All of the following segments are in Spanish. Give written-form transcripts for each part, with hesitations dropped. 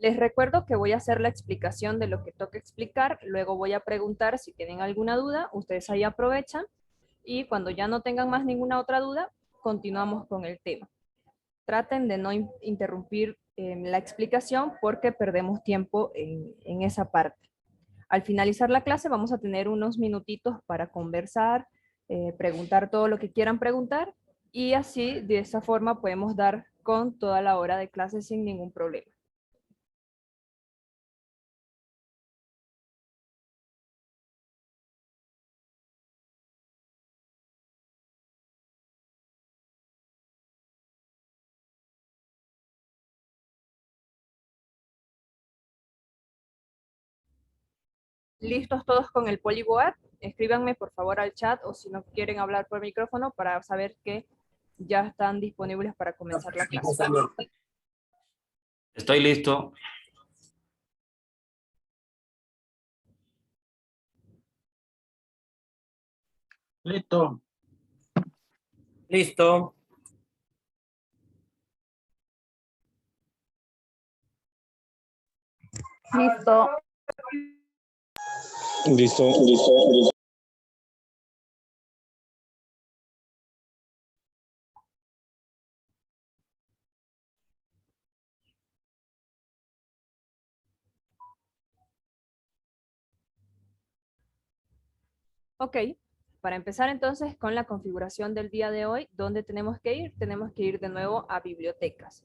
Les recuerdo que voy a hacer la explicación de lo que toca explicar, luego voy a preguntar si tienen alguna duda, ustedes ahí aprovechan y cuando ya no tengan más ninguna otra duda, continuamos con el tema. Traten de no interrumpir la explicación porque perdemos tiempo en esa parte. Al finalizar la clase vamos a tener unos minutitos para conversar, preguntar todo lo que quieran preguntar y así de esa forma podemos dar con toda la hora de clase sin ningún problema. ¿Listos todos con el PolyWord? Escríbanme por favor al chat o si no quieren hablar por micrófono para saber que ya están disponibles para comenzar la clase. Estoy listo. Listo. Listo. Listo. Listo. Ok, para empezar entonces con la configuración del día de hoy, ¿dónde tenemos que ir? Tenemos que ir de nuevo a bibliotecas.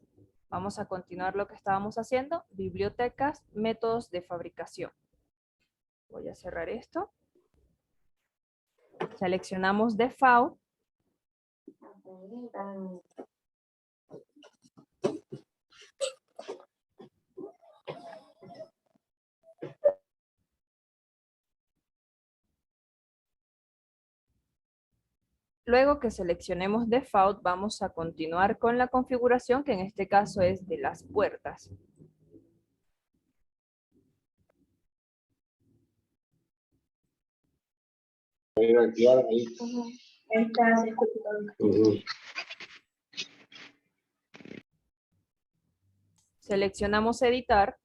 Vamos a continuar lo que estábamos haciendo, bibliotecas, métodos de fabricación. Voy a cerrar esto. Seleccionamos Default. Luego que seleccionemos Default, vamos a continuar con la configuración, que en este caso es de las puertas. Seleccionamos Editar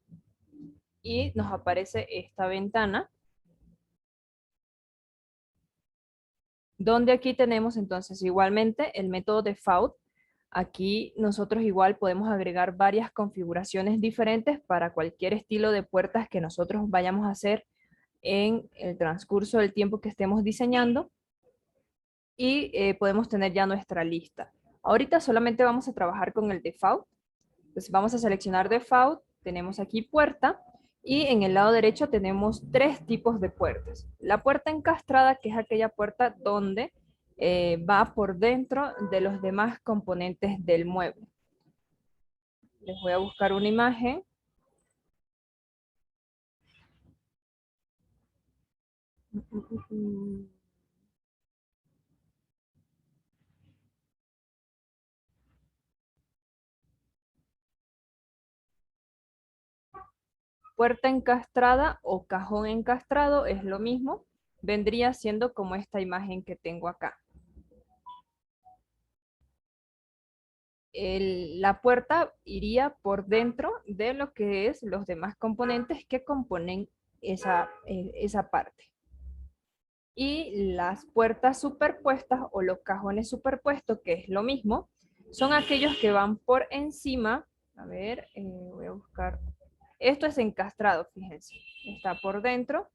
y nos aparece esta ventana, donde aquí tenemos entonces igualmente el método Default. Aquí nosotros igual podemos agregar varias configuraciones diferentes para cualquier estilo de puertas que nosotros vayamos a hacer en el transcurso del tiempo que estemos diseñando. Y podemos tener ya nuestra lista. Ahorita solamente vamos a trabajar con el Default. Entonces vamos a seleccionar Default, tenemos aquí puerta, y en el lado derecho tenemos tres tipos de puertas. La puerta encastrada, que es aquella puerta donde va por dentro de los demás componentes del mueble. Les voy a buscar una imagen. Puerta encastrada o cajón encastrado es lo mismo. Vendría siendo como esta imagen que tengo acá. La puerta iría por dentro de lo que es los demás componentes que componen esa parte. Y las puertas superpuestas o los cajones superpuestos, que es lo mismo, son aquellos que van por encima. A ver, voy a buscar. Esto es encastrado, fíjense. Está por dentro.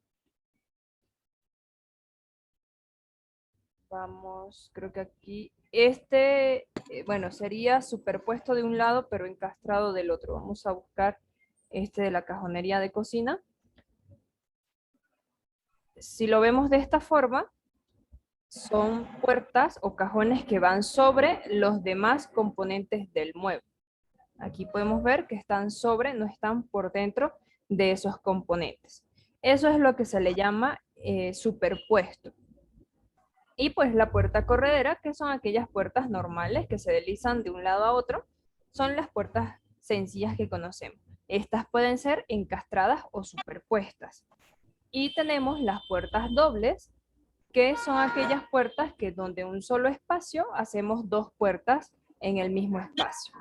Vamos, creo que aquí, bueno, sería superpuesto de un lado, pero encastrado del otro. Vamos a buscar este de la cajonería de cocina. Si lo vemos de esta forma, son puertas o cajones que van sobre los demás componentes del mueble. Aquí podemos ver que están sobre, no están por dentro de esos componentes. Eso es lo que se le llama superpuesto. Y pues la puerta corredera, que son aquellas puertas normales que se deslizan de un lado a otro, son las puertas sencillas que conocemos. Estas pueden ser encastradas o superpuestas. Y tenemos las puertas dobles, que son aquellas puertas que donde un solo espacio hacemos dos puertas en el mismo espacio.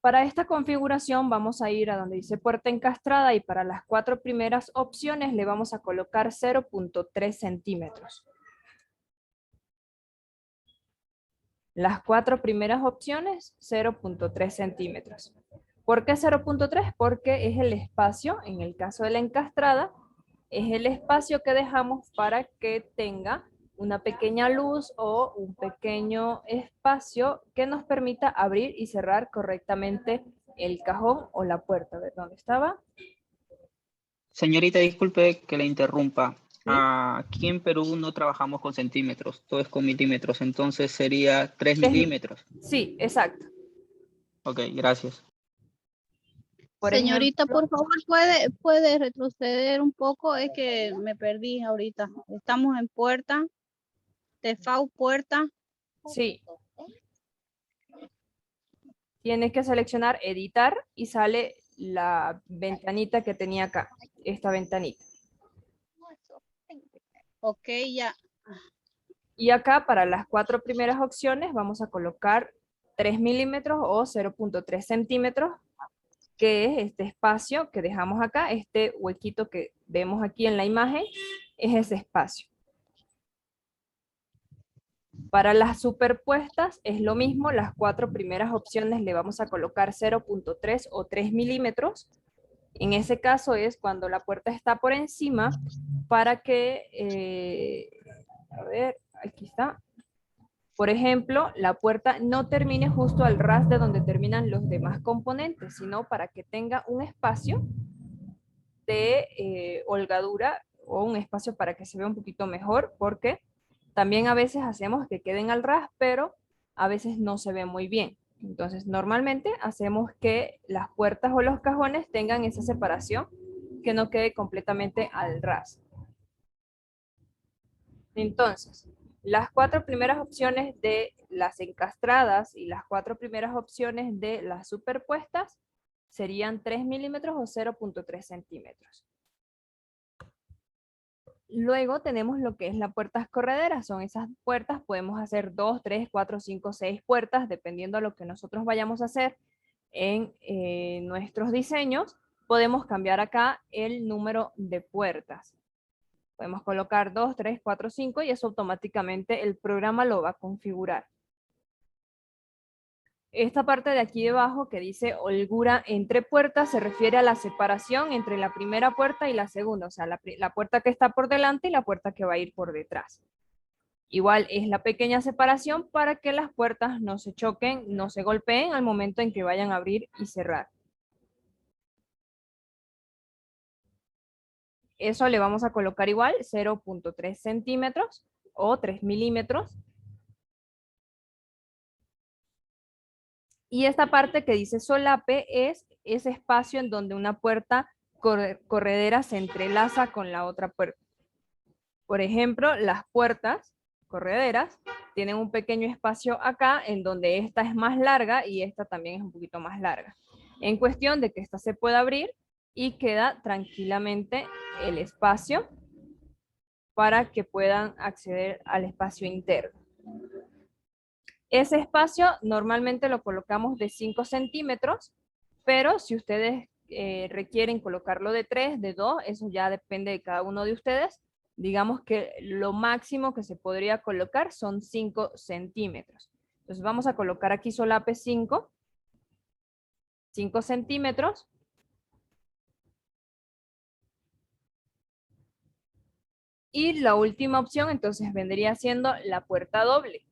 Para esta configuración vamos a ir a donde dice puerta encastrada y para las 4 primeras opciones le vamos a colocar 0.3 centímetros. Las 4 primeras opciones, 0.3 centímetros. ¿Por qué 0.3? Porque es el espacio, en el caso de la encastrada, es el espacio que dejamos para que tenga una pequeña luz o un pequeño espacio que nos permita abrir y cerrar correctamente el cajón o la puerta. A ver, ¿dónde estaba? Señorita, disculpe que le interrumpa. ¿Sí? Aquí en Perú no trabajamos con centímetros, todo es con milímetros, entonces sería 3 milímetros. Sí, exacto. Ok, gracias. Por Señorita, ejemplo, por favor, puede retroceder un poco, es que me perdí ahorita. Estamos en puerta, default puerta. sí. Tienes que seleccionar editar y sale la ventanita que tenía acá, esta ventanita. Ok, ya. Y acá para las 4 primeras opciones vamos a colocar 3 milímetros o 0.3 centímetros, que es este espacio que dejamos acá, este huequito que vemos aquí en la imagen, es ese espacio. Para las superpuestas es lo mismo, las 4 primeras opciones le vamos a colocar 0.3 o 3 milímetros. En ese caso es cuando la puerta está por encima para que, a ver, aquí está. Por ejemplo, la puerta no termine justo al ras de donde terminan los demás componentes, sino para que tenga un espacio de holgadura o un espacio para que se vea un poquito mejor, porque también a veces hacemos que queden al ras, pero a veces no se ve muy bien. Entonces, normalmente hacemos que las puertas o los cajones tengan esa separación, que no quede completamente al ras. Entonces, las 4 primeras opciones de las encastradas y las 4 primeras opciones de las superpuestas serían 3 milímetros o 0.3 centímetros. Luego tenemos lo que es la puertas correderas. Son esas puertas, podemos hacer 2, 3, 4, 5, 6 puertas, dependiendo de lo que nosotros vayamos a hacer en nuestros diseños. Podemos cambiar acá el número de puertas. Podemos colocar 2, 3, 4, 5 y eso automáticamente el programa lo va a configurar. Esta parte de aquí debajo que dice holgura entre puertas se refiere a la separación entre la primera puerta y la segunda, o sea, la puerta que está por delante y la puerta que va a ir por detrás. Igual es la pequeña separación para que las puertas no se choquen, no se golpeen al momento en que vayan a abrir y cerrar. Eso le vamos a colocar igual 0.3 centímetros o 3 milímetros. Y esta parte que dice solape es ese espacio en donde una puerta corredera se entrelaza con la otra puerta. Por ejemplo, las puertas correderas tienen un pequeño espacio acá en donde esta es más larga y esta también es un poquito más larga. En cuestión de que esta se pueda abrir y queda tranquilamente el espacio para que puedan acceder al espacio interno. Ese espacio normalmente lo colocamos de 5 centímetros, pero si ustedes requieren colocarlo de 3, de 2, eso ya depende de cada uno de ustedes. Digamos que lo máximo que se podría colocar son 5 centímetros. Entonces vamos a colocar aquí solape 5 centímetros. Y la última opción entonces vendría siendo la puerta doble.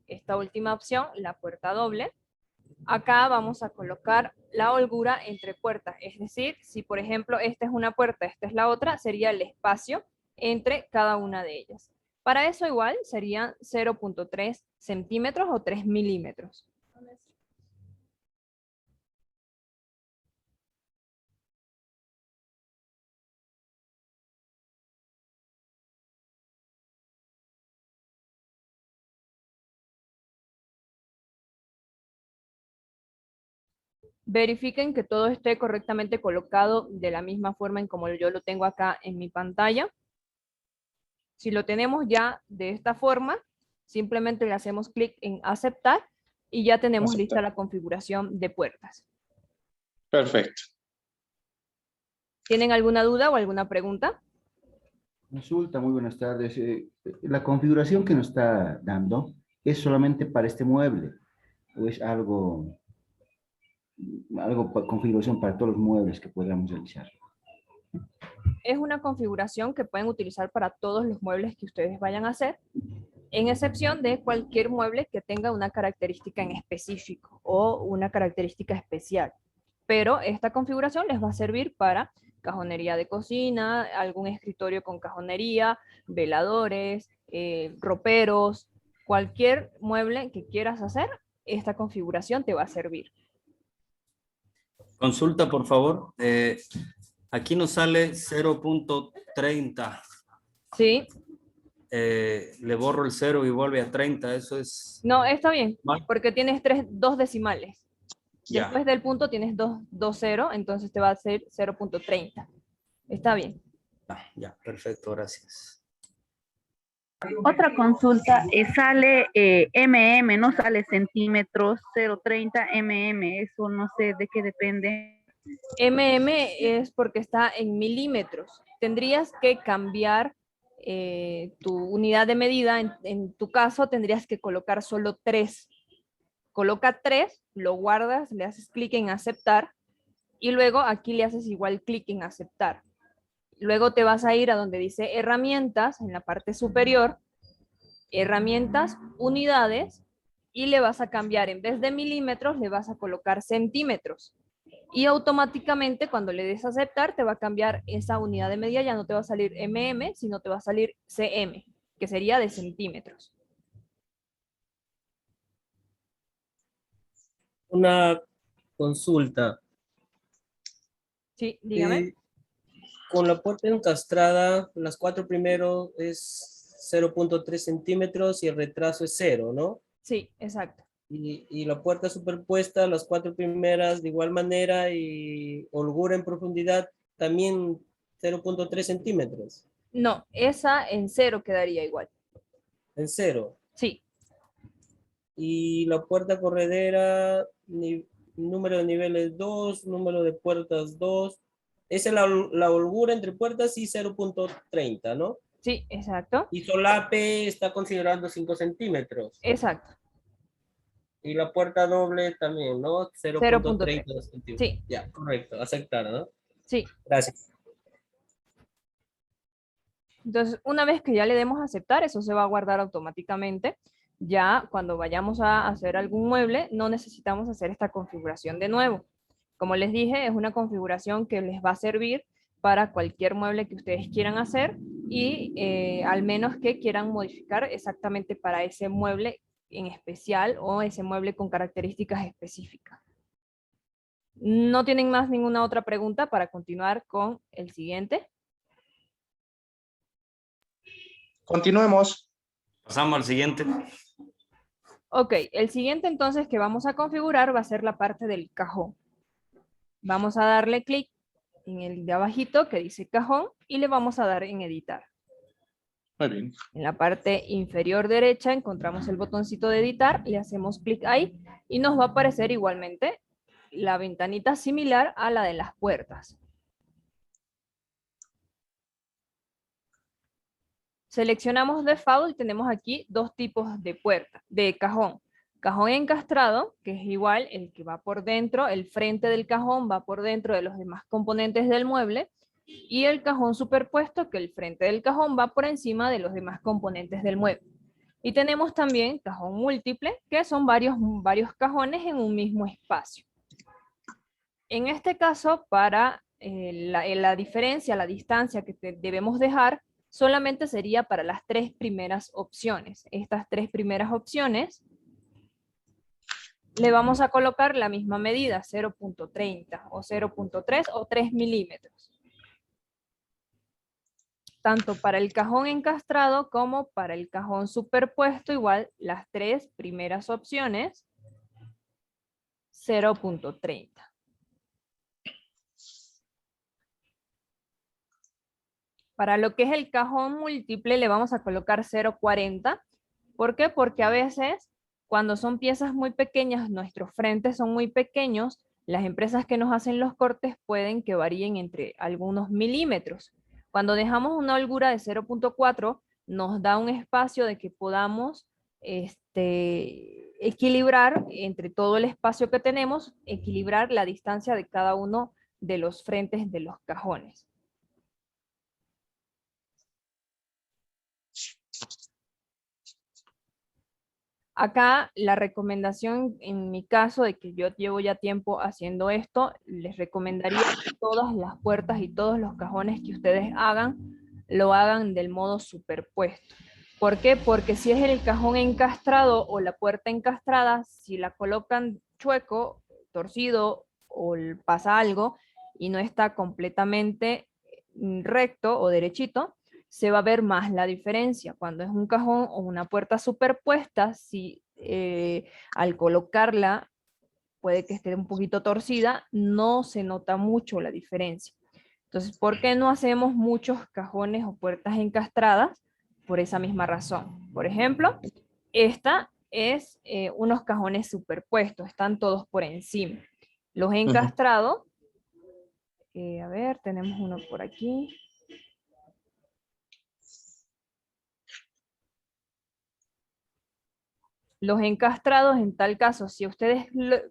Esta última opción, la puerta doble, acá vamos a colocar la holgura entre puertas, es decir, si por ejemplo esta es una puerta, esta es la otra, sería el espacio entre cada una de ellas. Para eso igual serían 0.3 centímetros o 3 milímetros. Verifiquen que todo esté correctamente colocado de la misma forma en como yo lo tengo acá en mi pantalla. Si lo tenemos ya de esta forma, simplemente le hacemos clic en aceptar y ya tenemos lista Aceptar. la configuración de puertas. Perfecto. ¿Tienen alguna duda o alguna pregunta? Consulta, muy buenas tardes. La configuración que nos está dando es solamente para este mueble o es configuración para todos los muebles que podamos realizar. Es una configuración que pueden utilizar para todos los muebles que ustedes vayan a hacer, en excepción de cualquier mueble que tenga una característica en específico o una característica especial. Pero esta configuración les va a servir para cajonería de cocina, algún escritorio con cajonería, veladores, roperos, cualquier mueble que quieras hacer, esta configuración te va a servir. Consulta, por favor. Aquí nos sale 0.30. ¿Sí? Le borro el 0 y vuelve a 30. Eso es... No, está bien, ¿Mal? porque tienes dos decimales. Ya. Después del punto tienes dos ceros, entonces te va a ser 0.30. Está bien. Ya, perfecto, gracias. Otra consulta, sale mm, no sale centímetros, 0.30 eso no sé de qué depende. Es porque está en milímetros. Tendrías que cambiar tu unidad de medida. En tu caso, tendrías que colocar solo 3. Coloca 3, lo guardas, le haces clic en aceptar y luego aquí le haces igual clic en aceptar. Luego te vas a ir a donde dice herramientas, en la parte superior, herramientas, unidades, y le vas a cambiar, en vez de milímetros, le vas a colocar centímetros. Y automáticamente cuando le des a aceptar, te va a cambiar esa unidad de medida, ya no te va a salir mm, sino te va a salir cm, que sería de centímetros. Una consulta. Sí, dígame. Con la puerta encastrada, las 4 primeros es 0.3 centímetros y el retraso es 0, ¿no? Sí, exacto. Y la puerta superpuesta, las 4 primeras de igual manera y holgura en profundidad también 0.3 centímetros. No, esa en 0 quedaría igual. En 0. Sí, Y la puerta corredera, número de niveles 2, número de puertas 2. Esa es la holgura entre puertas y 0.30, ¿no? sí, exacto. Y solape está considerando 5 centímetros. Exacto. Y la puerta doble también, ¿no? 0.3. 0.30 centímetros. Sí, Ya, correcto. Aceptar, ¿no? sí. Gracias. Entonces, una vez que ya le demos a aceptar, eso se va a guardar automáticamente. Ya cuando vayamos a hacer algún mueble, no necesitamos hacer esta configuración de nuevo. Como les dije, es una configuración que les va a servir para cualquier mueble que ustedes quieran hacer y al menos que quieran modificar exactamente para ese mueble en especial o ese mueble con características específicas. ¿No tienen más ninguna otra pregunta para continuar con el siguiente? Continuemos. Pasamos al siguiente. Ok, el siguiente entonces que vamos a configurar va a ser la parte del cajón. Vamos a darle clic en el de abajito que dice cajón y le vamos a dar en editar. Muy bien. En la parte inferior derecha encontramos el botoncito de editar, le hacemos clic ahí y nos va a aparecer igualmente la ventanita similar a la de las puertas. Seleccionamos default y tenemos aquí dos tipos de puerta, de cajón. Cajón encastrado, que es igual el que va por dentro, el frente del cajón va por dentro de los demás componentes del mueble, y el cajón superpuesto, que el frente del cajón va por encima de los demás componentes del mueble. Y tenemos también cajón múltiple, que son varios cajones en un mismo espacio. En este caso, para la diferencia, la distancia que debemos dejar, solamente sería para las 3 primeras opciones. Estas 3 primeras opciones le vamos a colocar la misma medida, 0.30 o 0.3 o 3 milímetros. Tanto para el cajón encastrado como para el cajón superpuesto, igual las 3 primeras opciones, 0.30. Para lo que es el cajón múltiple le vamos a colocar 0,40. ¿Por qué? Porque a veces cuando son piezas muy pequeñas, nuestros frentes son muy pequeños, las empresas que nos hacen los cortes pueden que varíen entre algunos milímetros. Cuando dejamos una holgura de 0,4, nos da un espacio de que podamos equilibrar entre todo el espacio que tenemos, equilibrar la distancia de cada uno de los frentes de los cajones. Acá la recomendación, en mi caso, de que yo llevo ya tiempo haciendo esto, les recomendaría que todas las puertas y todos los cajones que ustedes hagan, lo hagan del modo superpuesto. ¿Por qué? Porque si es el cajón encastrado o la puerta encastrada, si la colocan chueco, torcido o pasa algo y no está completamente recto o derechito, se va a ver más la diferencia. Cuando es un cajón o una puerta superpuesta, si al colocarla puede que esté un poquito torcida, no se nota mucho la diferencia. Entonces, ¿por qué no hacemos muchos cajones o puertas encastradas? Por esa misma razón. Por ejemplo, esta es unos cajones superpuestos, están todos por encima. Los encastrados, a ver, tenemos uno por aquí. Los encastrados, en tal caso, si ustedes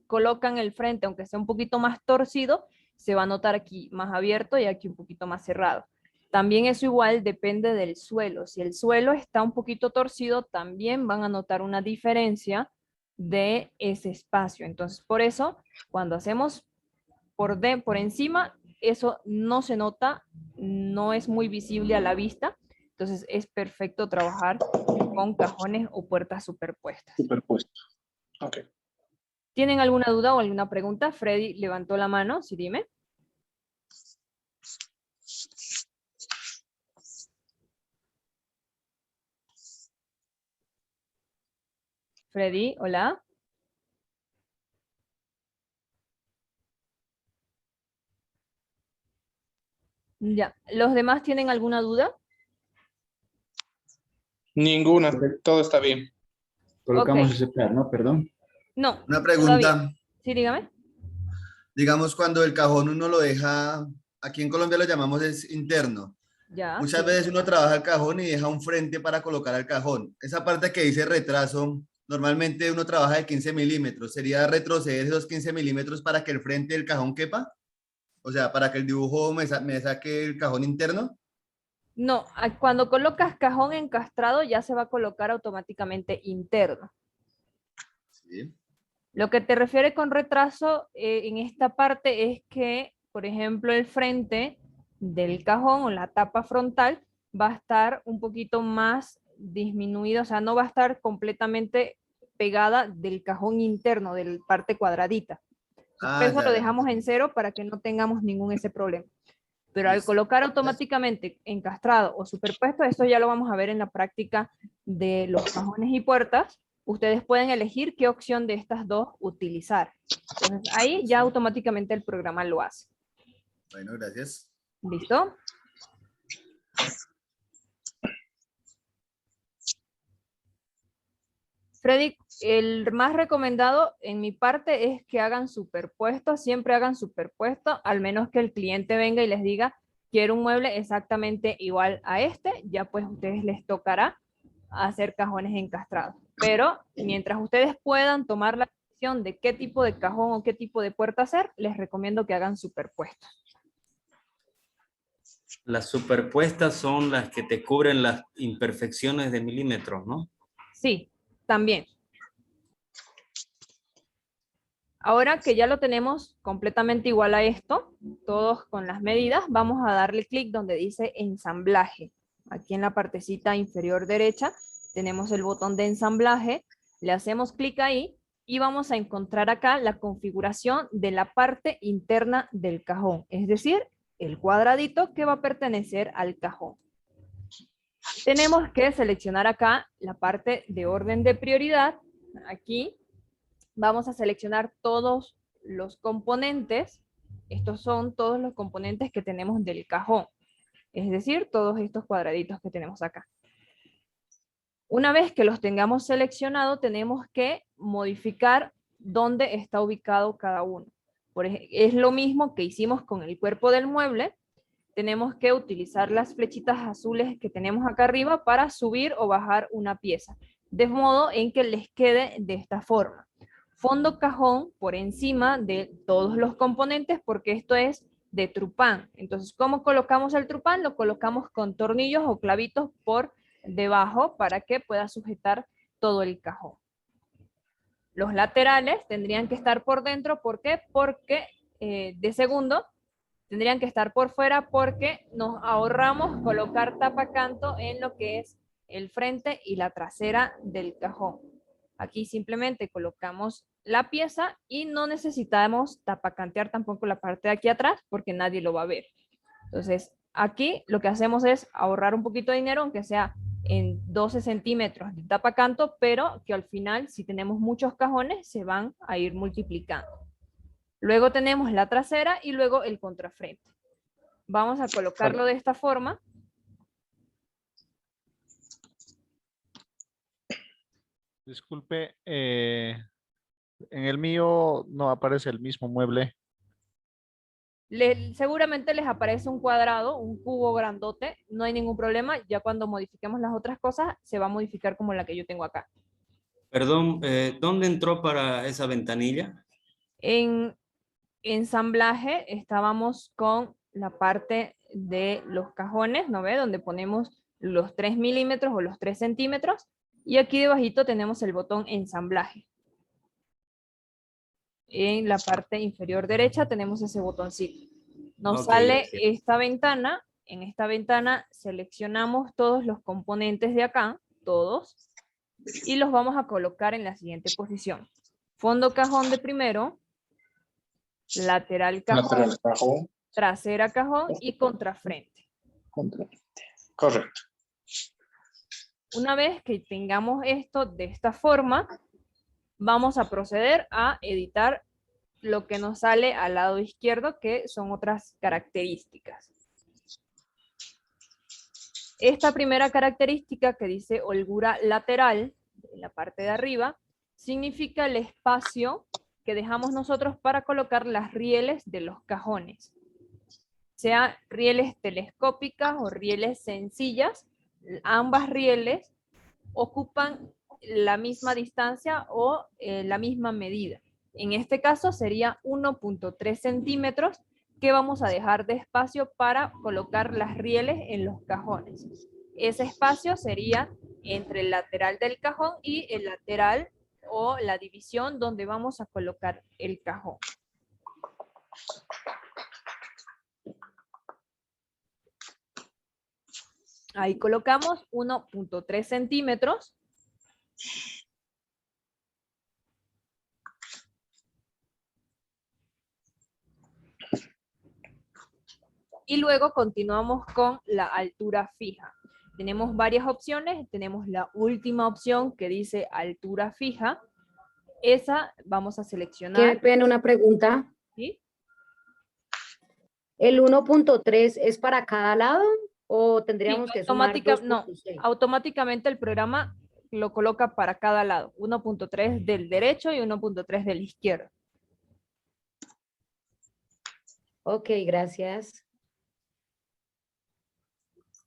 colocan el frente, aunque sea un poquito más torcido, se va a notar aquí más abierto y aquí un poquito más cerrado. También eso igual depende del suelo. Si el suelo está un poquito torcido, también van a notar una diferencia de ese espacio. Entonces, por eso, cuando hacemos por encima, eso no se nota, no es muy visible a la vista. Entonces, es perfecto trabajar con cajones o puertas superpuestas. Superpuesto. Ok. ¿Tienen alguna duda o alguna pregunta? Freddy levantó la mano, sí, dime. Freddy, hola. Ya, ¿los demás tienen alguna duda? Ninguna. Todo está bien. Colocamos Ok. aceptar, ¿no? Perdón. No. Una todavía. pregunta, Sí, dígame. digamos cuando el cajón uno lo deja, aquí en Colombia lo llamamos es interno. Ya. Muchas Sí. veces uno trabaja el cajón y deja un frente para colocar el cajón. Esa parte que dice retraso, normalmente uno trabaja de 15 milímetros. ¿Sería retroceder esos 15 milímetros para que el frente del cajón quepa? O sea, para que el dibujo me saque el cajón interno. No, cuando colocas cajón encastrado ya se va a colocar automáticamente interno. Sí. Lo que te refiere con retraso en esta parte es que, por ejemplo, el frente del cajón o la tapa frontal va a estar un poquito más disminuido, o sea, no va a estar completamente pegada del cajón interno, de la parte cuadradita. Por eso lo Ya. dejamos en 0 para que no tengamos ningún ese problema. Pero al Listo. colocar automáticamente encastrado o superpuesto, eso ya lo vamos a ver en la práctica de los cajones y puertas. Ustedes pueden elegir qué opción de estas dos utilizar. Entonces ahí ya automáticamente el programa lo hace. Bueno, gracias. ¿Listo? Freddy, el más recomendado en mi parte es que hagan superpuesto, siempre hagan superpuesto, al menos que el cliente venga y les diga, quiero un mueble exactamente igual a este, ya pues a ustedes les tocará hacer cajones encastrados. Pero mientras ustedes puedan tomar la decisión de qué tipo de cajón o qué tipo de puerta hacer, les recomiendo que hagan superpuestos. Las superpuestas son las que te cubren las imperfecciones de milímetros, ¿no? Sí, también. Ahora que ya lo tenemos completamente igual a esto, todos con las medidas, vamos a darle clic donde dice ensamblaje. Aquí en la partecita inferior derecha tenemos el botón de ensamblaje, le hacemos clic ahí y vamos a encontrar acá la configuración de la parte interna del cajón, es decir, el cuadradito que va a pertenecer al cajón. Tenemos que seleccionar acá la parte de orden de prioridad, aquí. Vamos a seleccionar todos los componentes. Estos son todos los componentes que tenemos del cajón. es decir, todos estos cuadraditos que tenemos acá. Una vez que los tengamos seleccionados, tenemos que modificar dónde está ubicado cada uno. Es lo mismo que hicimos con el cuerpo del mueble. Tenemos que utilizar las flechitas azules que tenemos acá arriba para subir o bajar una pieza, de modo en que les quede de esta forma. Fondo cajón por encima de todos los componentes, porque esto es de trupán. Entonces, ¿cómo colocamos el trupán? Lo colocamos con tornillos o clavitos por debajo para que pueda sujetar todo el cajón. Los laterales tendrían que estar por dentro. ¿Por qué? Porque de segundo tendrían que estar por fuera, porque nos ahorramos colocar tapacanto en lo que es el frente y la trasera del cajón. Aquí simplemente colocamos la pieza y no necesitamos tapacantear tampoco la parte de aquí atrás porque nadie lo va a ver. Entonces, aquí lo que hacemos es ahorrar un poquito de dinero, aunque sea en 12 centímetros de tapacanto, pero que al final, si tenemos muchos cajones, se van a ir multiplicando. Luego tenemos la trasera y luego el contrafrente. Vamos a colocarlo de esta forma. Disculpe, en el mío no aparece el mismo mueble. Seguramente les aparece un cuadrado, un cubo grandote, no hay ningún problema. Ya cuando modifiquemos las otras cosas, se va a modificar como la que yo tengo acá. Perdón, ¿dónde entró para esa ventanilla? En ensamblaje estábamos con la parte de los cajones, ¿no ve? Donde ponemos los 3 milímetros o los 3 centímetros. Y aquí debajito tenemos el botón ensamblaje. En la parte inferior derecha tenemos ese botoncito. Nos sale esta ventana. En esta ventana seleccionamos todos los componentes de acá, todos, y los vamos a colocar en la siguiente posición. Fondo cajón de primero, lateral cajón, trasera cajón y contrafrente. Correcto. Una vez que tengamos esto de esta forma, vamos a proceder a editar lo que nos sale al lado izquierdo, que son otras características. Esta primera característica que dice holgura lateral, en la parte de arriba, significa el espacio que dejamos nosotros para colocar las rieles de los cajones. Sea rieles telescópicas o rieles sencillas, ambas rieles ocupan la misma distancia o la misma medida. En este caso sería 1.3 centímetros que vamos a dejar de espacio para colocar las rieles en los cajones. Ese espacio sería entre el lateral del cajón y el lateral o la división donde vamos a colocar el cajón. Ahí colocamos 1.3 centímetros. Y luego continuamos con la altura fija. Tenemos varias opciones. Tenemos la última opción que dice altura fija. Esa vamos a seleccionar. Qué pena, una pregunta. ¿Sí? ¿El 1.3 es para cada lado o tendríamos que sumar 2.6? No, automáticamente el programa lo coloca para cada lado. 1.3 del derecho y 1.3 del izquierdo. Ok, gracias.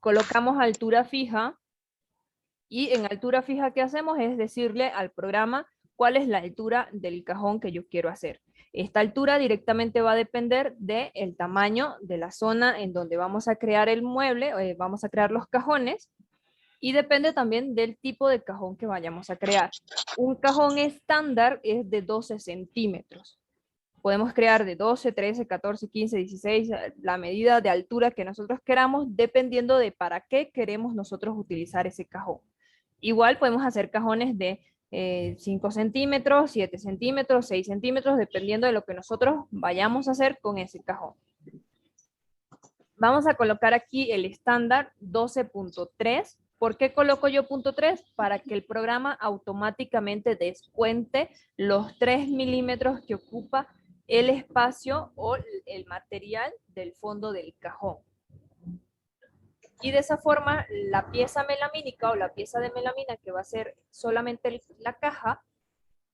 Colocamos altura fija y en altura fija ¿qué hacemos? Es decirle al programa cuál es la altura del cajón que yo quiero hacer. Esta altura directamente va a depender del tamaño de la zona en donde vamos a crear el mueble, vamos a crear los cajones, y depende también del tipo de cajón que vayamos a crear. Un cajón estándar es de 12 centímetros. Podemos crear de 12, 13, 14, 15, 16, la medida de altura que nosotros queramos, dependiendo de para qué queremos nosotros utilizar ese cajón. Igual podemos hacer cajones de 5 centímetros, 7 centímetros, 6 centímetros, dependiendo de lo que nosotros vayamos a hacer con ese cajón. Vamos a colocar aquí el estándar 12.3. ¿Por qué coloco yo .3? Para que el programa automáticamente descuente los 3 milímetros que ocupa el espacio o el material del fondo del cajón. Y de esa forma, la pieza melamínica o la pieza de melamina que va a ser solamente la caja,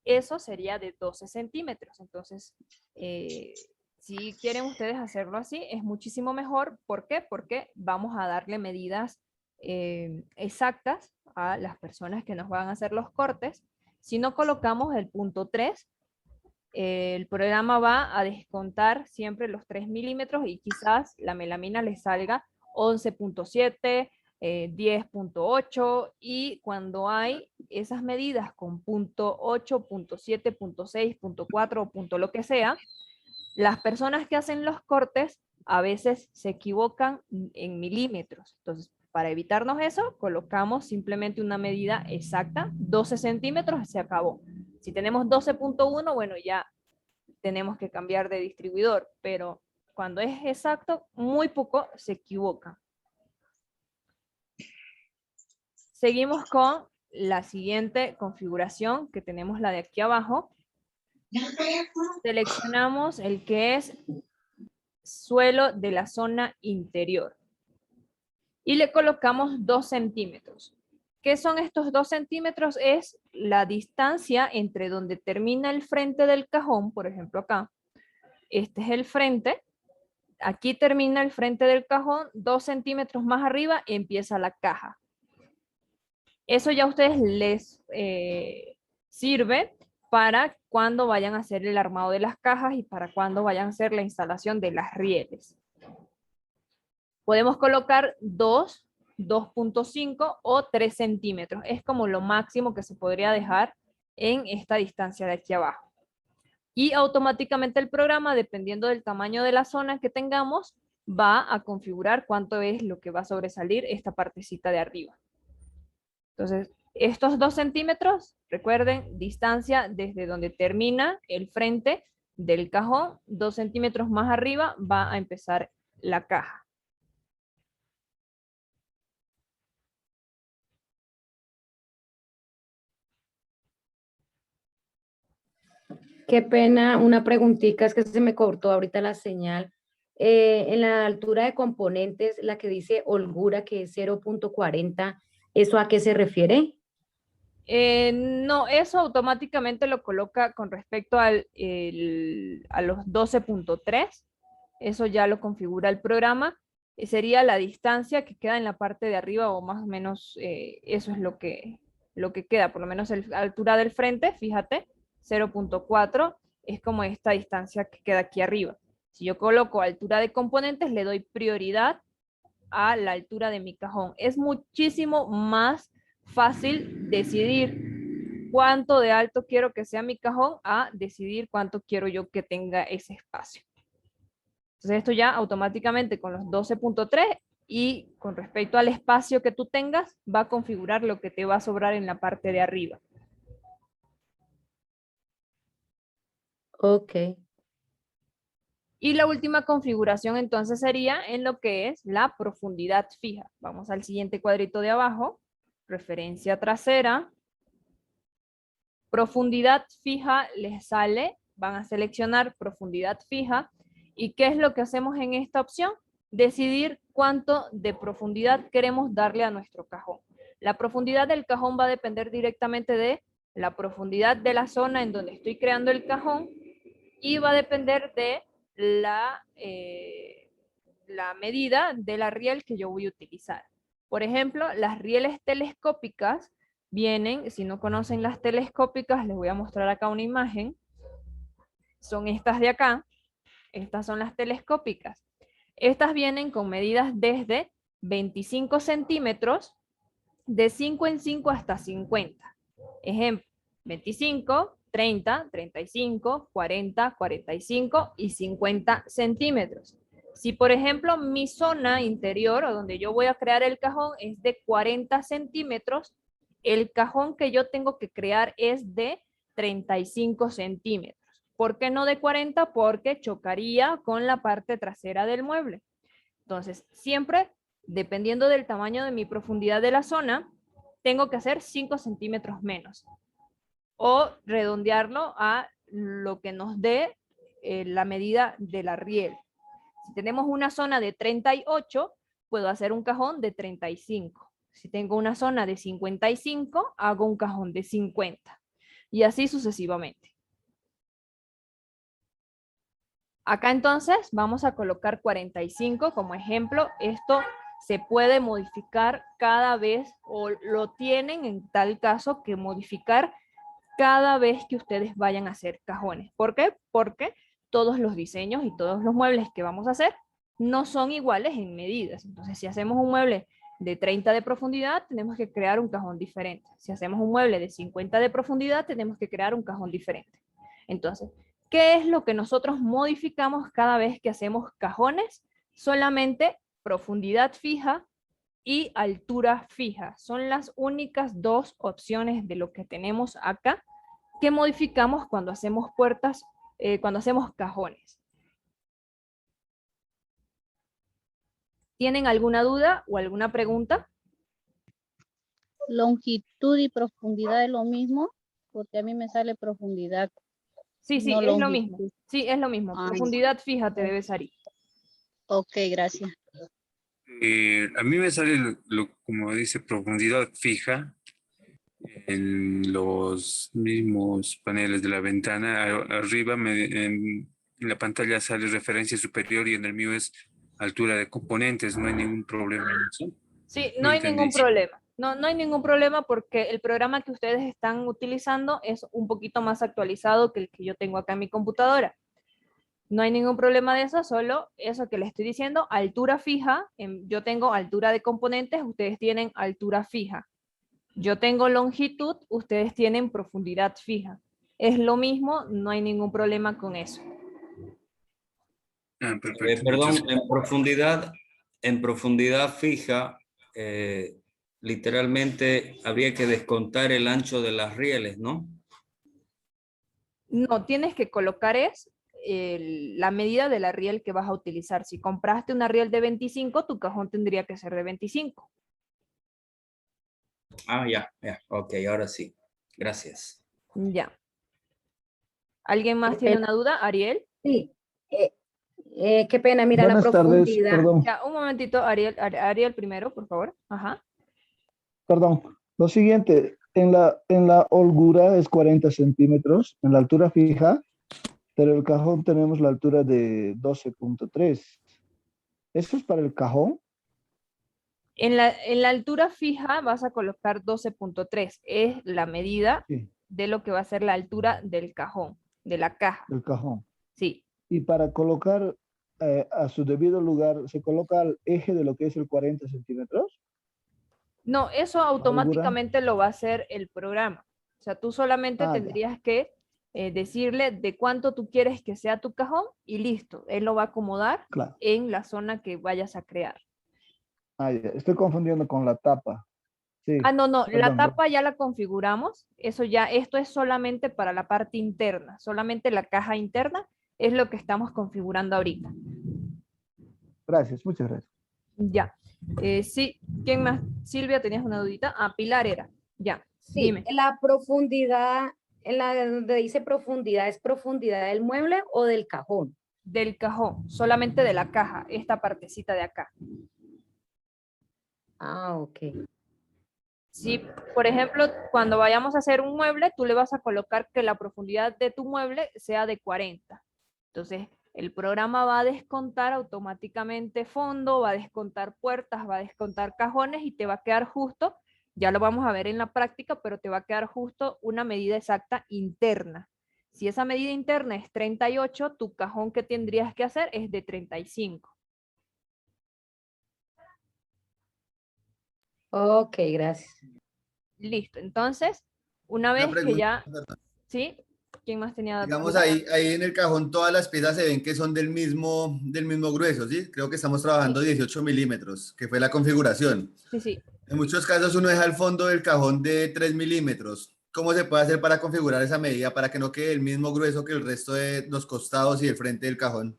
eso sería de 12 centímetros. Entonces, si quieren ustedes hacerlo así, es muchísimo mejor. ¿Por qué? Porque vamos a darle medidas exactas a las personas que nos van a hacer los cortes. Si no colocamos el punto 3, el programa va a descontar siempre los 3 milímetros y quizás la melamina les salga 11.7, 10.8, y cuando hay esas medidas con punto 8, punto 7, punto 6, punto 4 o punto lo que sea, las personas que hacen los cortes a veces se equivocan en milímetros. Entonces, para evitarnos eso, colocamos simplemente una medida exacta, 12 centímetros, se acabó. Si tenemos 12.1, bueno, ya tenemos que cambiar de distribuidor, pero cuando es exacto, muy poco se equivoca. Seguimos con la siguiente configuración, que tenemos la de aquí abajo. Seleccionamos el que es suelo de la zona interior y le colocamos 2 centímetros. ¿Qué son estos 2 centímetros? Es la distancia entre donde termina el frente del cajón, por ejemplo acá. Este es el frente. Aquí termina el frente del cajón, 2 centímetros más arriba empieza la caja. Eso ya a ustedes les sirve para cuando vayan a hacer el armado de las cajas y para cuando vayan a hacer la instalación de las rieles. Podemos colocar 2, 2.5 o 3 centímetros. Es como lo máximo que se podría dejar en esta distancia de aquí abajo. Y automáticamente el programa, dependiendo del tamaño de la zona que tengamos, va a configurar cuánto es lo que va a sobresalir esta partecita de arriba. Entonces, estos 2 centímetros, recuerden, distancia desde donde termina el frente del cajón, 2 centímetros más arriba va a empezar la caja. Qué pena, una preguntita, es que se me cortó ahorita la señal. En la altura de componentes, la que dice holgura, que es 0.40, ¿eso a qué se refiere? No, eso automáticamente lo coloca con respecto a los 12.3. Eso ya lo configura el programa. Sería la distancia que queda en la parte de arriba, o más o menos eso es lo que queda, por lo menos la altura del frente, fíjate, 0.4 es como esta distancia que queda aquí arriba. Si yo coloco altura de componentes, le doy prioridad a la altura de mi cajón. Es muchísimo más fácil decidir cuánto de alto quiero que sea mi cajón a decidir cuánto quiero yo que tenga ese espacio. Entonces esto ya automáticamente con los 12.3 y con respecto al espacio que tú tengas, va a configurar lo que te va a sobrar en la parte de arriba. Ok. Y la última configuración entonces sería en lo que es la profundidad fija. Vamos al siguiente cuadrito de abajo, referencia trasera. Profundidad fija les sale, van a seleccionar profundidad fija. ¿Y qué es lo que hacemos en esta opción? Decidir cuánto de profundidad queremos darle a nuestro cajón. La profundidad del cajón va a depender directamente de la profundidad de la zona en donde estoy creando el cajón y va a depender de la medida de la riel que yo voy a utilizar. Por ejemplo, las rieles telescópicas vienen, si no conocen las telescópicas, les voy a mostrar acá una imagen. Son estas de acá. Estas son las telescópicas. Estas vienen con medidas desde 25 centímetros, de 5 en 5 hasta 50. Ejemplo, 25, 30, 35, 40, 45 y 50 centímetros. Si, por ejemplo, mi zona interior o donde yo voy a crear el cajón es de 40 centímetros, el cajón que yo tengo que crear es de 35 centímetros. ¿Por qué no de 40? Porque chocaría con la parte trasera del mueble. Entonces, siempre, dependiendo del tamaño de mi profundidad de la zona, tengo que hacer 5 centímetros menos. O redondearlo a lo que nos dé la medida de la riel. Si tenemos una zona de 38, puedo hacer un cajón de 35. Si tengo una zona de 55, hago un cajón de 50. Y así sucesivamente. Acá entonces vamos a colocar 45 como ejemplo. Esto se puede modificar cada vez, o lo tienen en tal caso que modificar cada vez que ustedes vayan a hacer cajones. ¿Por qué? Porque todos los diseños y todos los muebles que vamos a hacer no son iguales en medidas. Entonces, si hacemos un mueble de 30 de profundidad, tenemos que crear un cajón diferente. Si hacemos un mueble de 50 de profundidad, tenemos que crear un cajón diferente. Entonces, ¿qué es lo que nosotros modificamos cada vez que hacemos cajones? Solamente profundidad fija y altura fija. Son las únicas dos opciones de lo que tenemos acá que modificamos cuando hacemos puertas, cuando hacemos cajones. ¿Tienen alguna duda o alguna pregunta? Longitud y profundidad es lo mismo, porque a mí me sale profundidad. Sí, sí, no es lo mismo. longitud. Sí, es lo mismo. Ah, Profundidad fija te debe salir. Ok, gracias. A mí me sale, como dice, profundidad fija en los mismos paneles de la ventana. Arriba en la pantalla sale referencia superior y en el mío es altura de componentes. No hay ningún problema en eso. Sí, No no hay entendí. ningún problema. No hay ningún problema porque el programa que ustedes están utilizando es un poquito más actualizado que el que yo tengo acá en mi computadora. No hay ningún problema de eso, solo eso que les estoy diciendo, altura fija. Yo tengo altura de componentes, ustedes tienen altura fija. Yo tengo longitud, ustedes tienen profundidad fija. Es lo mismo, no hay ningún problema con eso. Perfecto. Perdón, Entonces, en profundidad fija, literalmente habría que descontar el ancho de las rieles, ¿no? No, tienes que colocar la medida de la riel que vas a utilizar. Si compraste una riel de 25, tu cajón tendría que ser de 25. Ah, ya, ok, ahora sí. Gracias. Ya. ¿Alguien más tiene una duda? ¿Ariel? Sí. Qué pena, mira la Buenas tardes, profundidad. perdón. Ya, un momentito, Ariel primero, por favor. Ajá. Perdón. Lo siguiente, en la holgura es 40 centímetros, en la altura fija, pero el cajón tenemos la altura de 12.3. ¿Eso es para el cajón? En la altura fija vas a colocar 12.3. Es la medida Sí, de lo que va a ser la altura del cajón, de la caja. del cajón. Sí. Y para colocar a su debido lugar, ¿se coloca al eje de lo que es el 40 centímetros? No, eso automáticamente lo va a hacer el programa. O sea, tú solamente Ya. tendrías que decirle de cuánto tú quieres que sea tu cajón y listo. Él lo va a acomodar Claro. en la zona que vayas a crear. Ya. Estoy confundiendo con la tapa. Sí. No, la Perdón. tapa ya la configuramos. Esto es solamente para la parte interna. Solamente la caja interna es lo que estamos configurando ahorita. Gracias, muchas gracias. Ya. Sí, ¿quién más? Silvia, ¿tenías una dudita? Pilar era. Ya, Sí, dime. la profundidad, en la donde dice profundidad, ¿es profundidad del mueble o del cajón? Del cajón, solamente de la caja, esta partecita de acá. Ok. Si, por ejemplo, cuando vayamos a hacer un mueble, tú le vas a colocar que la profundidad de tu mueble sea de 40. Entonces, el programa va a descontar automáticamente fondo, va a descontar puertas, va a descontar cajones y te va a quedar justo, ya lo vamos a ver en la práctica, pero te va a quedar justo una medida exacta interna. Si esa medida interna es 38, tu cajón que tendrías que hacer es de 35. Ok, gracias. Listo, entonces, una vez que ya... ¿Sí? ¿Quién más tenía? Digamos, ahí en el cajón todas las piezas se ven que son del mismo grueso, ¿sí? Creo que estamos trabajando 18 milímetros, que fue la configuración. Sí, sí. En muchos casos uno deja el fondo del cajón de 3 milímetros. ¿Cómo se puede hacer para configurar esa medida para que no quede el mismo grueso que el resto de los costados y el frente del cajón?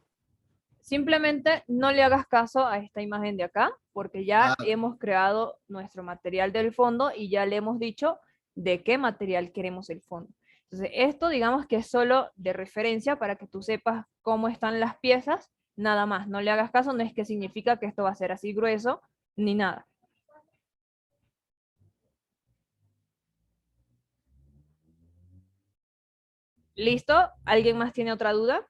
Simplemente no le hagas caso a esta imagen de acá, porque ya hemos creado nuestro material del fondo y ya le hemos dicho de qué material queremos el fondo. Entonces, esto digamos que es solo de referencia para que tú sepas cómo están las piezas Nada más, no le hagas caso, no es que significa que esto va a ser así grueso, ni nada. ¿Listo? ¿Alguien más tiene otra duda?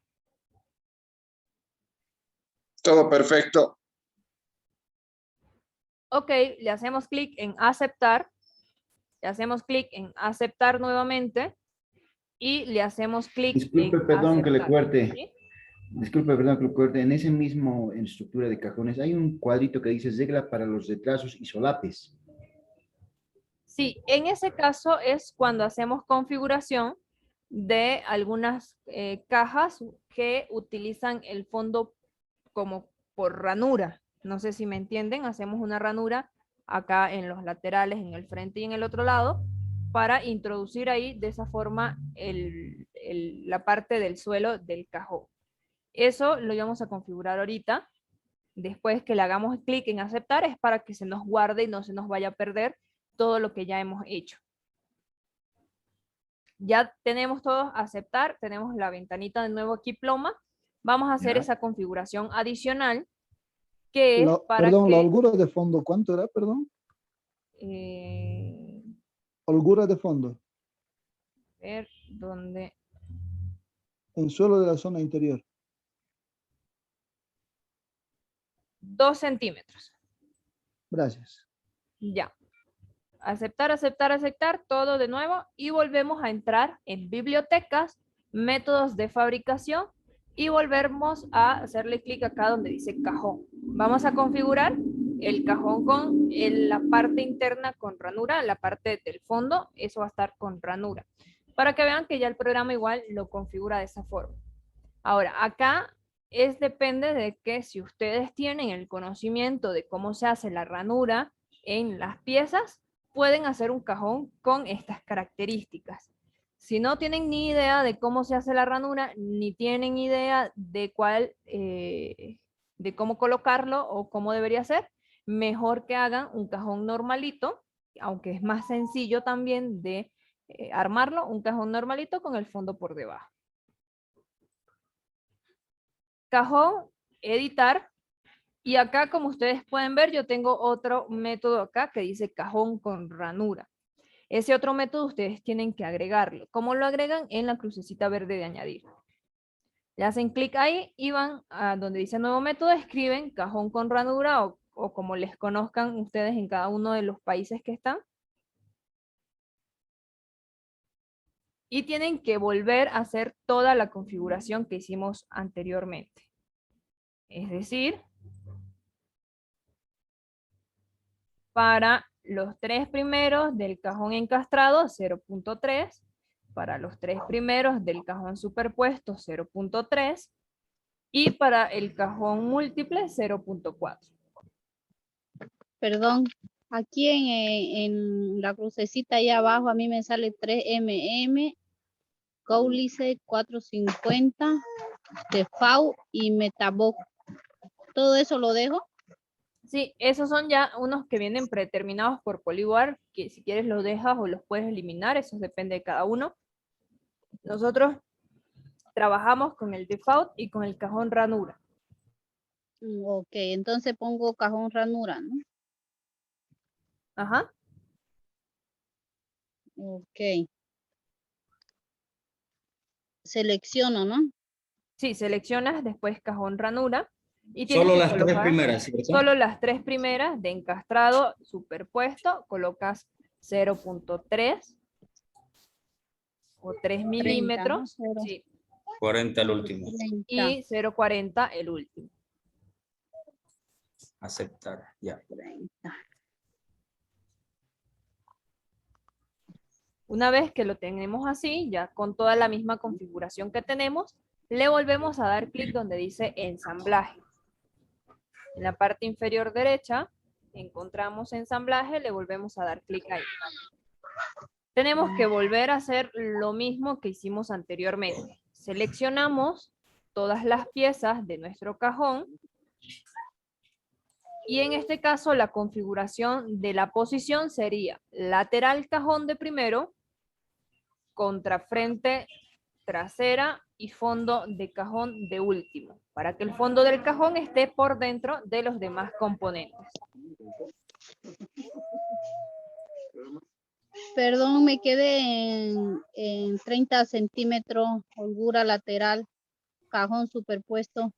Todo perfecto. Ok, le hacemos clic en aceptar. Le hacemos clic en aceptar nuevamente. Y le hacemos clic Disculpe, en perdón que le aceptar, corte. ¿sí? Disculpe, perdón que le corte. En ese mismo en estructura de cajones hay un cuadrito que dice regla para los retrasos y solapes. Sí, en ese caso es cuando hacemos configuración de algunas cajas que utilizan el fondo como por ranura. No sé si me entienden, hacemos una ranura acá en los laterales, en el frente y en el otro lado, para introducir ahí de esa forma la parte del suelo del cajón. Eso lo vamos a configurar ahorita. Después que le hagamos clic en aceptar es para que se nos guarde y no se nos vaya a perder todo lo que ya hemos hecho. Ya tenemos todo aceptar, tenemos la ventanita de nuevo aquí ploma. Vamos a hacer esa configuración adicional que es para Perdón, que... la holgura de fondo, ¿cuánto era, perdón? Holgura de fondo. Ver dónde... En suelo de la zona interior. 2 centímetros. Gracias. Ya. Aceptar, aceptar, aceptar, todo de nuevo y volvemos a entrar en bibliotecas, métodos de fabricación y volvemos a hacerle clic acá donde dice cajón. Vamos a configurar el cajón con la parte interna con ranura, la parte del fondo, eso va a estar con ranura. Para que vean que ya el programa igual lo configura de esa forma. Ahora, acá depende de que si ustedes tienen el conocimiento de cómo se hace la ranura en las piezas, pueden hacer un cajón con estas características. Si no tienen ni idea de cómo se hace la ranura, ni tienen idea de de cómo colocarlo o cómo debería ser, mejor que hagan un cajón normalito, aunque es más sencillo también de armarlo, un cajón normalito con el fondo por debajo. Cajón, editar. Y acá, como ustedes pueden ver, yo tengo otro método acá que dice cajón con ranura. Ese otro método ustedes tienen que agregarlo. ¿Cómo lo agregan? En la crucecita verde de añadir. Le hacen clic ahí y van a donde dice nuevo método, escriben cajón con ranura o como les conozcan ustedes en cada uno de los países que están. Y tienen que volver a hacer toda la configuración que hicimos anteriormente. Es decir, para los 3 primeros del cajón encastrado 0.3, para los 3 primeros del cajón superpuesto 0.3 y para el cajón múltiple 0.4. Perdón, aquí en la crucecita allá abajo a mí me sale 3 mm, Cólice 450, Tefau y Metaboc. ¿Todo eso lo dejo? Sí, esos son ya unos que vienen predeterminados por Polybar, que si quieres los dejas o los puedes eliminar, eso depende de cada uno. Nosotros trabajamos con el default y con el cajón ranura. Ok, entonces pongo cajón ranura, ¿no? Ajá. Ok. Selecciono, ¿no? Sí, seleccionas después cajón ranura. Y Solo que las 3 colocar primeras, ¿cierto? Solo las 3 primeras de encastrado superpuesto, colocas 0.3 o 3 milímetros. 30, ¿no? Sí. 40 el último. 30. Y 0.40 el último. Aceptar, ya. 30. Una vez que lo tenemos así, ya con toda la misma configuración que tenemos, le volvemos a dar clic donde dice ensamblaje. En la parte inferior derecha encontramos ensamblaje, le volvemos a dar clic ahí. Tenemos que volver a hacer lo mismo que hicimos anteriormente. Seleccionamos todas las piezas de nuestro cajón y en este caso la configuración de la posición sería lateral cajón de primero, contrafrente trasera y fondo de cajón de último, para que el fondo del cajón esté por dentro de los demás componentes. Perdón, me quedé en 30 centímetros, holgura lateral, cajón superpuesto.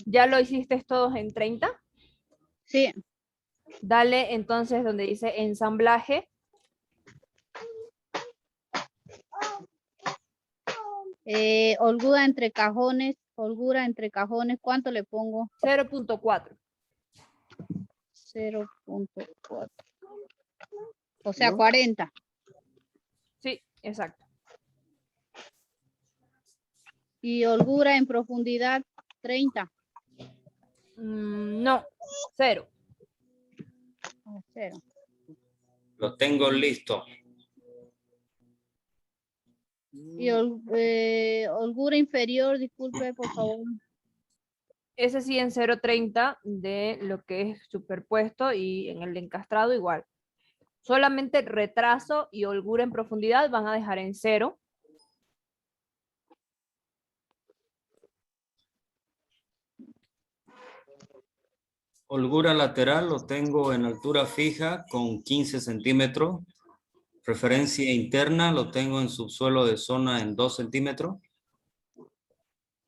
¿Ya lo hiciste todos en 30? Sí. Dale entonces donde dice ensamblaje. Holgura entre cajones, ¿cuánto le pongo? 0.4. 0.4. O sea, 40. Sí, exacto. Y holgura en profundidad, 30. No, 0. 0. Lo tengo listo. Y holgura inferior, disculpe, por favor. Ese sí en 0.30 de lo que es superpuesto y en el de encastrado igual. Solamente retraso y holgura en profundidad van a dejar en 0. Holgura lateral lo tengo en altura fija con 15 centímetros. Referencia interna lo tengo en subsuelo de zona en 2 centímetros.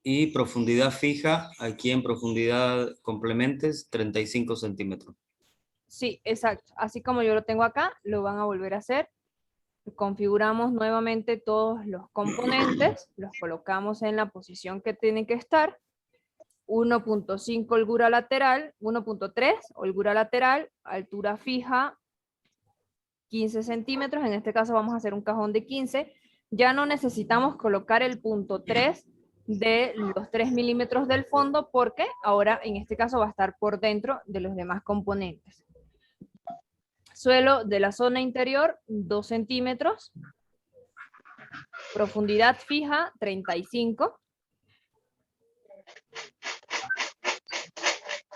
Y profundidad fija, aquí en profundidad complementes, 35 centímetros. Sí, exacto. Así como yo lo tengo acá, lo van a volver a hacer. Configuramos nuevamente todos los componentes, los colocamos en la posición que tienen que estar. 1.5 holgura lateral, 1.3 holgura lateral, altura fija 15 centímetros. En este caso vamos a hacer un cajón de 15. Ya no necesitamos colocar el punto 3 de los 3 milímetros del fondo porque ahora en este caso va a estar por dentro de los demás componentes. Suelo de la zona interior 2 centímetros. Profundidad fija 35.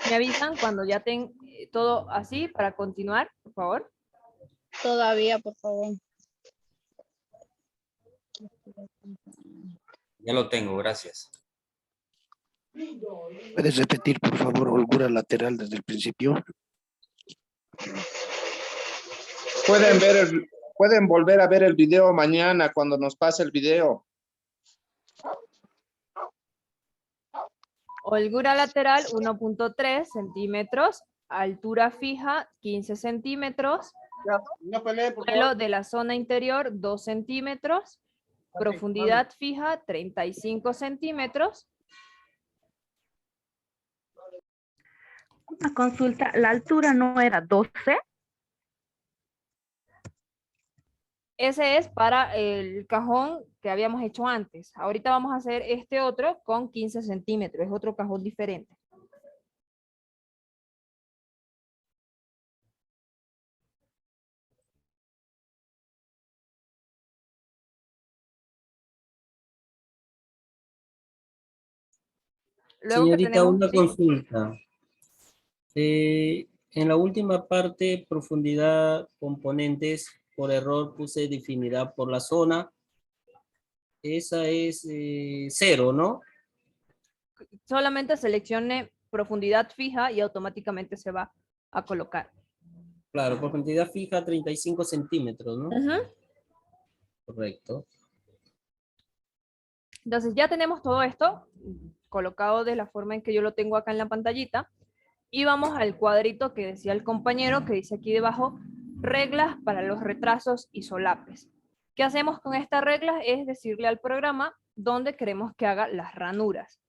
Me avisan cuando ya tengan todo así para continuar, por favor. Todavía, por favor. Ya lo tengo, gracias. ¿Puedes repetir, por favor, holgura lateral desde el principio? Pueden volver a ver el video mañana cuando nos pase el video. Holgura lateral 1.3 centímetros, altura fija 15 centímetros, suelo de la zona interior 2 centímetros, profundidad fija 35 centímetros. Una consulta, ¿la altura no era 12? Ese es para el cajón que habíamos hecho antes. Ahorita vamos a hacer este otro con 15 centímetros, es otro cajón diferente. Luego que Señorita, tenemos, una sí. consulta. En la última parte, profundidad, componentes, por error puse definida por la zona. Esa es 0, ¿no? Solamente seleccione profundidad fija y automáticamente se va a colocar. Claro, profundidad fija 35 centímetros, ¿no? Correcto. Entonces ya tenemos todo esto colocado de la forma en que yo lo tengo acá en la pantallita. Y vamos al cuadrito que decía el compañero, que dice aquí debajo, reglas para los retrasos y solapes. ¿Qué hacemos con estas reglas? Es decirle al programa dónde queremos que haga las ranuras,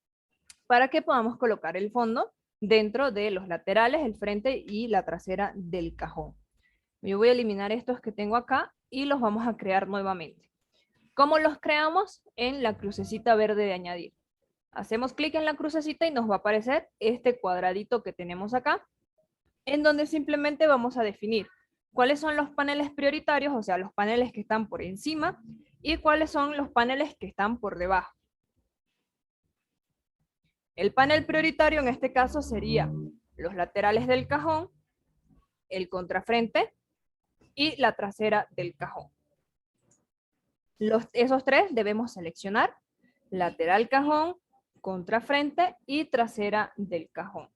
para que podamos colocar el fondo dentro de los laterales, el frente y la trasera del cajón. Yo voy a eliminar estos que tengo acá y los vamos a crear nuevamente. ¿Cómo los creamos? En la crucecita verde de añadir. Hacemos clic en la crucecita y nos va a aparecer este cuadradito que tenemos acá, en donde simplemente vamos a definir cuáles son los paneles prioritarios, o sea, los paneles que están por encima, y cuáles son los paneles que están por debajo. El panel prioritario en este caso sería los laterales del cajón, el contrafrente y la trasera del cajón. Esos tres debemos seleccionar: lateral cajón, contrafrente y trasera del cajón.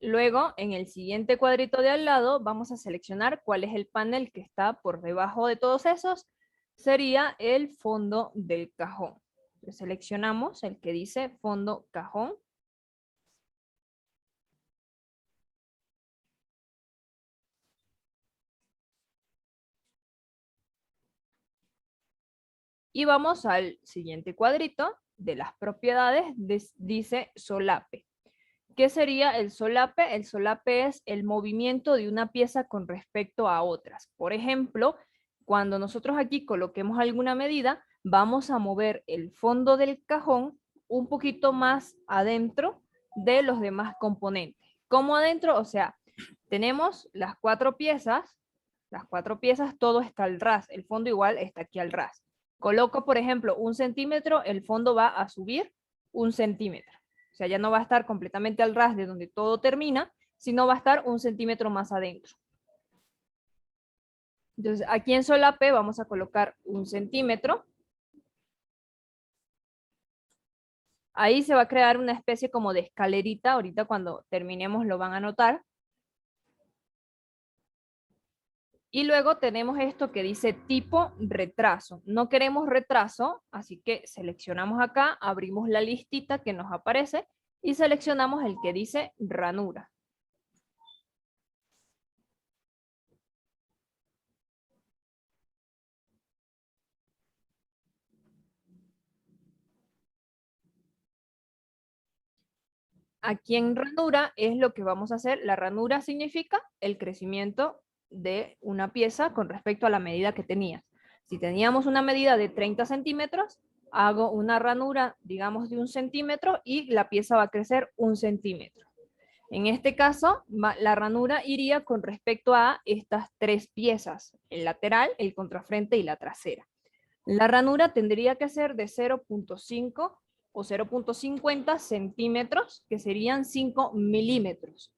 Luego, en el siguiente cuadrito de al lado, vamos a seleccionar cuál es el panel que está por debajo de todos esos. Sería el fondo del cajón. Entonces, seleccionamos el que dice fondo cajón. Y vamos al siguiente cuadrito de las propiedades, dice solape. ¿Qué sería el solape? El solape es el movimiento de una pieza con respecto a otras. Por ejemplo, cuando nosotros aquí coloquemos alguna medida, vamos a mover el fondo del cajón un poquito más adentro de los demás componentes. ¿Cómo adentro? O sea, tenemos las cuatro piezas, todo está al ras, el fondo igual está aquí al ras. Coloco, por ejemplo, 1 centímetro, el fondo va a subir 1 centímetro. O sea, ya no va a estar completamente al ras de donde todo termina, sino va a estar 1 centímetro más adentro. Entonces, aquí en solape vamos a colocar 1 centímetro. Ahí se va a crear una especie como de escalerita. Ahorita cuando terminemos lo van a notar. Y luego tenemos esto que dice tipo retraso. No queremos retraso, así que seleccionamos acá, abrimos la listita que nos aparece y seleccionamos el que dice ranura. Aquí en ranura es lo que vamos a hacer. La ranura significa el crecimiento de una pieza con respecto a la medida que tenías. Si teníamos una medida de 30 centímetros, hago una ranura, digamos, de 1 centímetro y la pieza va a crecer 1 centímetro. En este caso, la ranura iría con respecto a estas tres piezas, el lateral, el contrafrente y la trasera. La ranura tendría que ser de 0.5 o 0.50 centímetros, que serían 5 milímetros.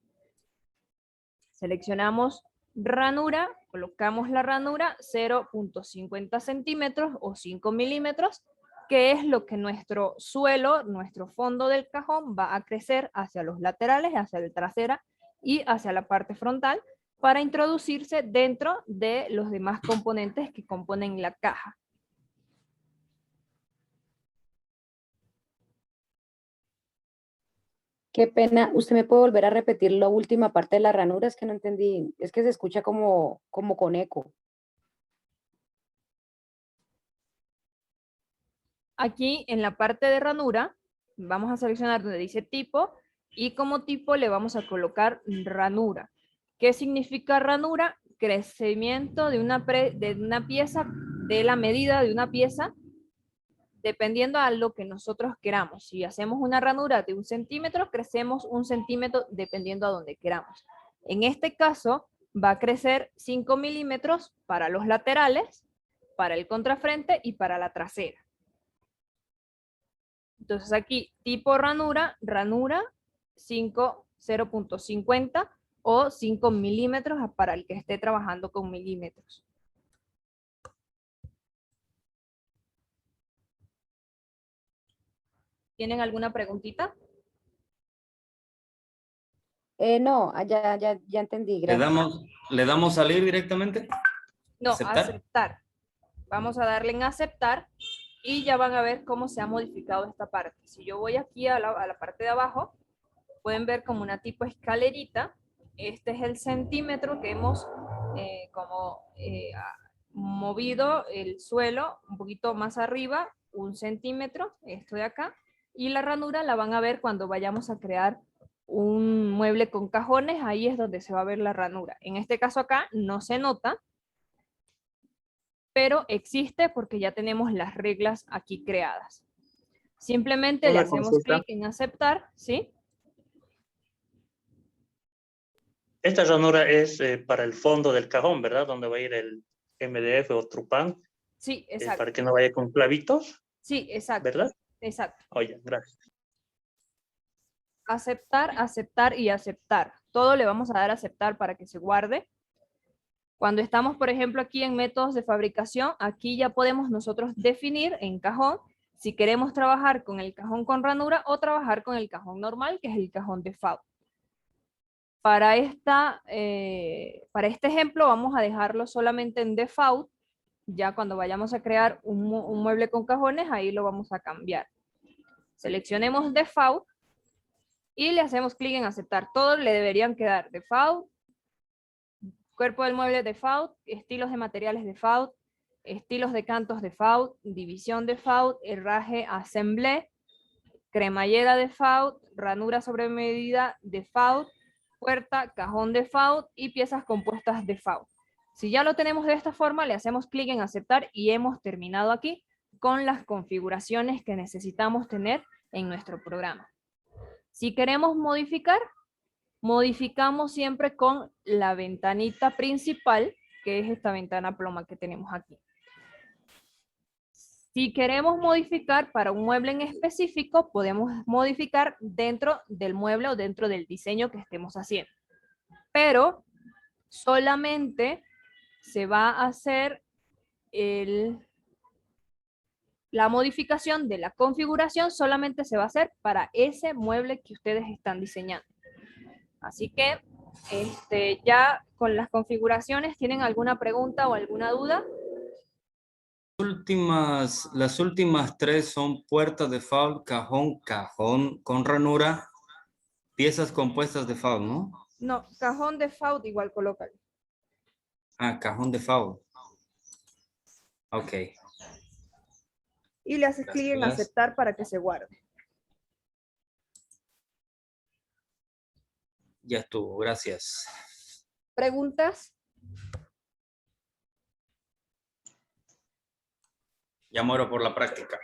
Seleccionamos ranura, colocamos la ranura 0.50 centímetros o 5 milímetros, que es lo que nuestro suelo, nuestro fondo del cajón va a crecer hacia los laterales, hacia la trasera y hacia la parte frontal para introducirse dentro de los demás componentes que componen la caja. Qué pena. ¿Usted me puede volver a repetir la última parte de la ranura? Es que no entendí. Es que se escucha como con eco. Aquí en la parte de ranura vamos a seleccionar donde dice tipo y como tipo le vamos a colocar ranura. ¿Qué significa ranura? Crecimiento de una pieza, de la medida de una pieza, dependiendo a lo que nosotros queramos. Si hacemos una ranura de 1 centímetro, crecemos 1 centímetro dependiendo a donde queramos. En este caso, va a crecer 5 milímetros para los laterales, para el contrafrente y para la trasera. Entonces aquí, tipo ranura 0.50 o 5 milímetros para el que esté trabajando con milímetros. ¿Tienen alguna preguntita? No, ya entendí, gracias. ¿Le damos salir directamente? No, ¿Aceptar? aceptar. Vamos a darle en aceptar y ya van a ver cómo se ha modificado esta parte. Si yo voy aquí a la parte de abajo, pueden ver como una tipo escalerita. Este es el centímetro que hemos movido el suelo un poquito más arriba, 1 centímetro, esto de acá. Y la ranura la van a ver cuando vayamos a crear un mueble con cajones, ahí es donde se va a ver la ranura. En este caso acá no se nota, pero existe porque ya tenemos las reglas aquí creadas. Simplemente le hacemos clic en aceptar, ¿sí? Esta ranura es para el fondo del cajón, ¿verdad? Donde va a ir el MDF o Trupan. Sí, exacto. Para que no vaya con clavitos. Sí, exacto. ¿Verdad? Exacto. Oye, gracias. aceptar, aceptar y aceptar. Todo le vamos a dar a aceptar para que se guarde. Cuando estamos, por ejemplo, aquí en métodos de fabricación, aquí ya podemos nosotros definir en cajón si queremos trabajar con el cajón con ranura o trabajar con el cajón normal, que es el cajón default. Para este ejemplo vamos a dejarlo solamente en default. Ya cuando vayamos a crear un mueble con cajones, ahí lo vamos a cambiar. Seleccionemos default y le hacemos clic en aceptar. Todos le deberían quedar default, cuerpo del mueble default, estilos de materiales default, estilos de cantos default, división default, herraje assemblé, cremallera default, ranura sobre medida default, puerta, cajón default y piezas compuestas default. Si ya lo tenemos de esta forma, le hacemos clic en aceptar y hemos terminado aquí con las configuraciones que necesitamos tener en nuestro programa. Si queremos modificar, modificamos siempre con la ventanita principal, que es esta ventana ploma que tenemos aquí. Si queremos modificar para un mueble en específico, podemos modificar dentro del mueble o dentro del diseño que estemos haciendo. Pero solamente se va a hacer la modificación de la configuración, solamente se va a hacer para ese mueble que ustedes están diseñando. Así que ya con las configuraciones, ¿tienen alguna pregunta o alguna duda? Las últimas tres son puerta default, cajón, cajón con ranura, piezas compuestas default, ¿no? No, cajón default igual colócalo. Ah, cajón default. Ok. Y le haces clic en aceptar para que se guarde. Ya estuvo, gracias. ¿Preguntas? Ya muero por la práctica.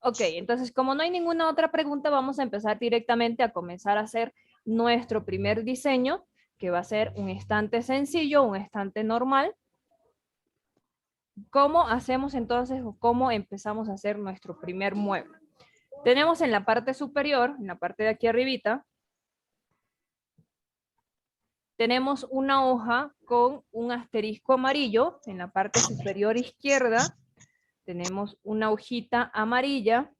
Ok, entonces como no hay ninguna otra pregunta, vamos a empezar directamente a comenzar a hacer nuestro primer diseño, que va a ser un estante sencillo, un estante normal. ¿Cómo hacemos entonces o cómo empezamos a hacer nuestro primer mueble? Tenemos en la parte superior, en la parte de aquí arribita, tenemos una hoja con un asterisco amarillo en la parte superior izquierda. Tenemos una hojita amarilla,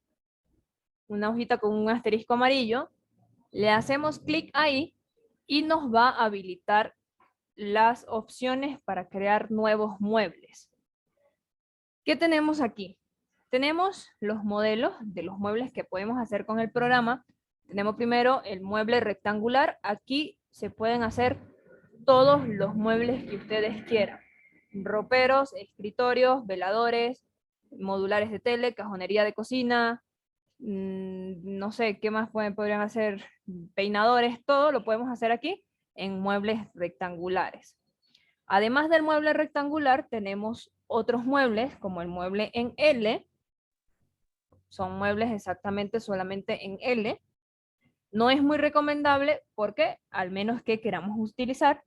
una hojita con un asterisco amarillo. Le hacemos clic ahí y nos va a habilitar las opciones para crear nuevos muebles. ¿Qué tenemos aquí? Tenemos los modelos de los muebles que podemos hacer con el programa. Tenemos primero el mueble rectangular. Aquí se pueden hacer todos los muebles que ustedes quieran. Roperos, escritorios, veladores, modulares de tele, cajonería de cocina, no sé, ¿qué más podrían hacer? Peinadores, todo lo podemos hacer aquí en muebles rectangulares. Además del mueble rectangular, tenemos otros muebles, como el mueble en L. Son muebles exactamente solamente en L. No es muy recomendable porque, al menos que queramos utilizar,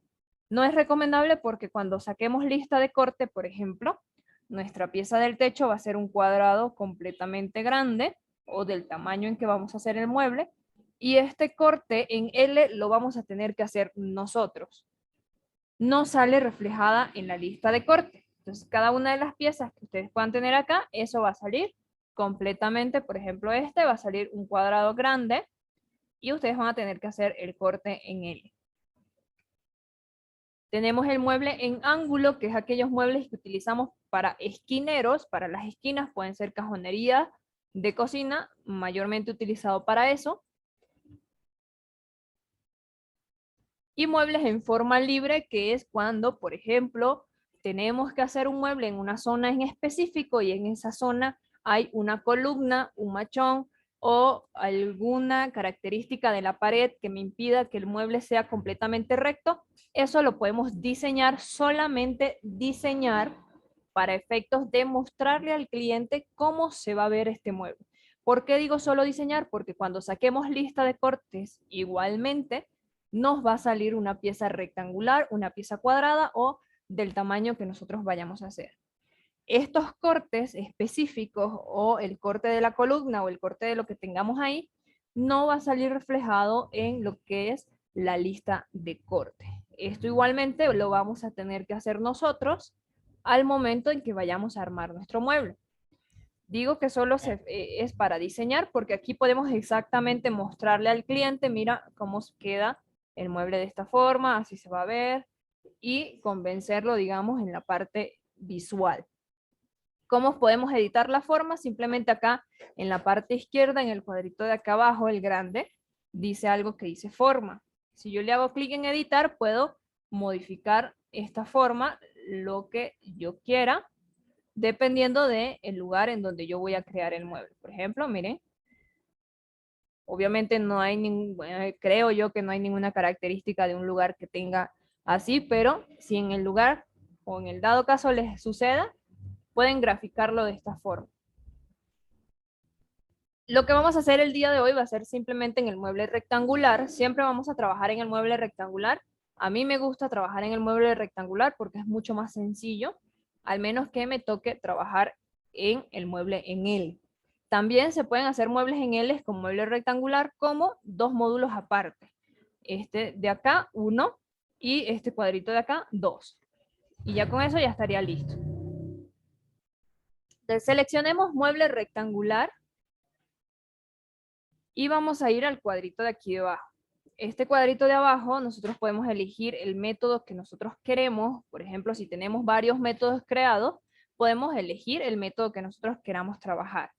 no es recomendable porque cuando saquemos lista de corte, por ejemplo, nuestra pieza del techo va a ser un cuadrado completamente grande o del tamaño en que vamos a hacer el mueble, y este corte en L lo vamos a tener que hacer nosotros. No sale reflejada en la lista de corte. Entonces, cada una de las piezas que ustedes puedan tener acá, eso va a salir completamente. Por ejemplo, este va a salir un cuadrado grande y ustedes van a tener que hacer el corte en L. Tenemos el mueble en ángulo, que es aquellos muebles que utilizamos para esquineros. Para las esquinas pueden ser cajonería de cocina, mayormente utilizado para eso. Y muebles en forma libre, que es cuando, por ejemplo, tenemos que hacer un mueble en una zona en específico y en esa zona hay una columna, un machón o alguna característica de la pared que me impida que el mueble sea completamente recto. Eso lo podemos diseñar, solamente diseñar, para efectos de mostrarle al cliente cómo se va a ver este mueble. ¿Por qué digo solo diseñar? Porque cuando saquemos lista de cortes, igualmente nos va a salir una pieza rectangular, una pieza cuadrada o del tamaño que nosotros vayamos a hacer. estos cortes específicos o el corte de la columna o el corte de lo que tengamos ahí no va a salir reflejado en lo que es la lista de corte. Esto igualmente lo vamos a tener que hacer nosotros al momento en que vayamos a armar nuestro mueble. Digo que solo es para diseñar porque aquí podemos exactamente mostrarle al cliente, mira cómo queda el mueble de esta forma, así se va a ver, y convencerlo, digamos, en la parte visual. ¿Cómo podemos editar la forma? Simplemente acá en la parte izquierda, en el cuadrito de acá abajo, el grande, dice algo que dice forma. Si yo le hago clic en editar, puedo modificar esta forma, lo que yo quiera, dependiendo del lugar en donde yo voy a crear el mueble. Por ejemplo, miren, obviamente no hay creo yo que no hay ninguna característica de un lugar que tenga así, pero si en el lugar o en el dado caso les suceda, pueden graficarlo de esta forma. Lo que vamos a hacer el día de hoy va a ser simplemente en el mueble rectangular. Siempre vamos a trabajar en el mueble rectangular. A mí me gusta trabajar en el mueble rectangular porque es mucho más sencillo, al menos que me toque trabajar en el mueble en L. También se pueden hacer muebles en L con mueble rectangular como dos módulos aparte. Este de acá, 1, y este cuadrito de acá, 2. Y ya con eso ya estaría listo. Seleccionemos mueble rectangular y vamos a ir al cuadrito de aquí debajo. Este cuadrito de abajo nosotros podemos elegir el método que nosotros queremos. Por ejemplo, si tenemos varios métodos creados, podemos elegir el método que nosotros queramos trabajar.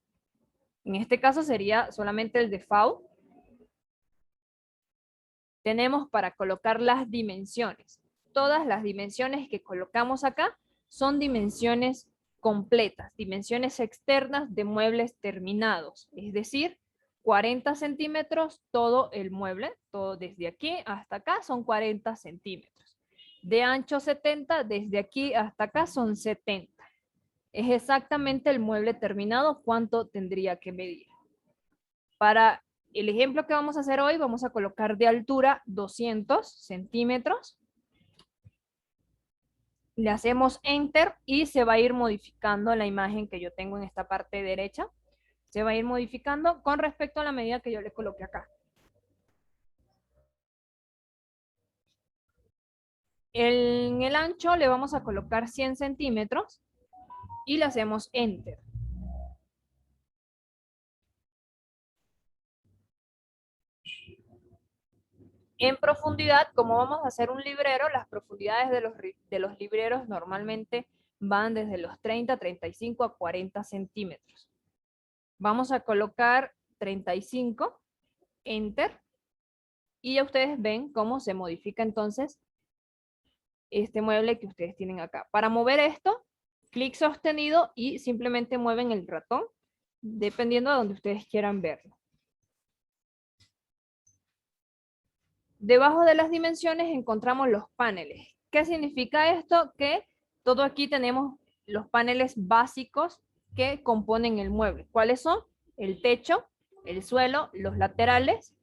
En este caso sería solamente el default. Tenemos para colocar las dimensiones. Todas las dimensiones que colocamos acá son dimensiones completas, dimensiones externas de muebles terminados, es decir, 40 centímetros todo el mueble, todo desde aquí hasta acá son 40 centímetros. De ancho 70, desde aquí hasta acá son 70. Es exactamente el mueble terminado cuánto tendría que medir. Para el ejemplo que vamos a hacer hoy, vamos a colocar de altura 200 centímetros. Le hacemos Enter y se va a ir modificando la imagen que yo tengo en esta parte derecha. Se va a ir modificando con respecto a la medida que yo le coloque acá. En el ancho le vamos a colocar 100 centímetros y le hacemos Enter. En profundidad, como vamos a hacer un librero, las profundidades de los libreros normalmente van desde los 30, 35 a 40 centímetros. Vamos a colocar 35, Enter, y ya ustedes ven cómo se modifica entonces este mueble que ustedes tienen acá. Para mover esto, clic sostenido y simplemente mueven el ratón, dependiendo de donde ustedes quieran verlo. Debajo de las dimensiones encontramos los paneles. ¿Qué significa esto? Que todo aquí tenemos los paneles básicos que componen el mueble. ¿Cuáles son? El techo, el suelo, los laterales,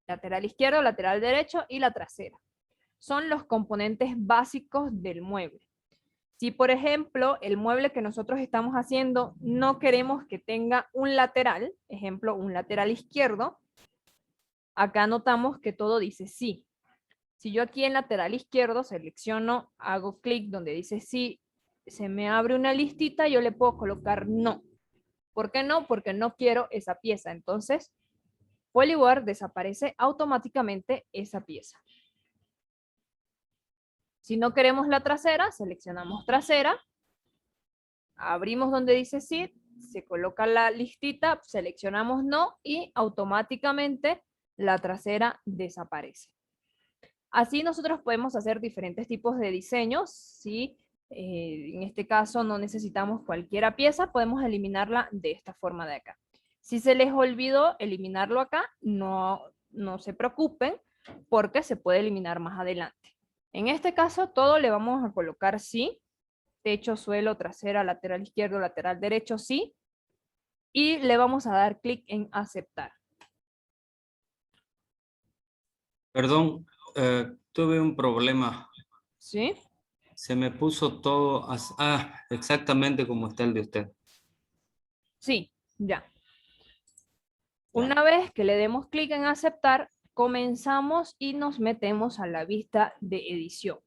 lateral izquierdo, lateral derecho y la trasera. Son los componentes básicos del mueble. Si, por ejemplo, el mueble que nosotros estamos haciendo no queremos que tenga un lateral, ejemplo, un lateral izquierdo, acá notamos que todo dice sí. Si yo aquí en lateral izquierdo selecciono, hago clic donde dice sí, se me abre una listita, yo le puedo colocar no. ¿Por qué no? Porque no quiero esa pieza. Entonces, Polywork desaparece automáticamente esa pieza. Si no queremos la trasera, seleccionamos trasera, abrimos donde dice sí, se coloca la listita, seleccionamos no y automáticamente la trasera desaparece. Así nosotros podemos hacer diferentes tipos de diseños. Si en este caso no necesitamos cualquier pieza, podemos eliminarla de esta forma de acá. Si se les olvidó eliminarlo acá, no se preocupen porque se puede eliminar más adelante. En este caso todo le vamos a colocar sí, techo, suelo, trasera, lateral izquierdo, lateral derecho, sí, y le vamos a dar clic en aceptar. Perdón, tuve un problema. ¿Sí? Se me puso todo... exactamente como está el de usted. Sí, ya. Una vez que le demos clic en aceptar, comenzamos y nos metemos a la vista de edición.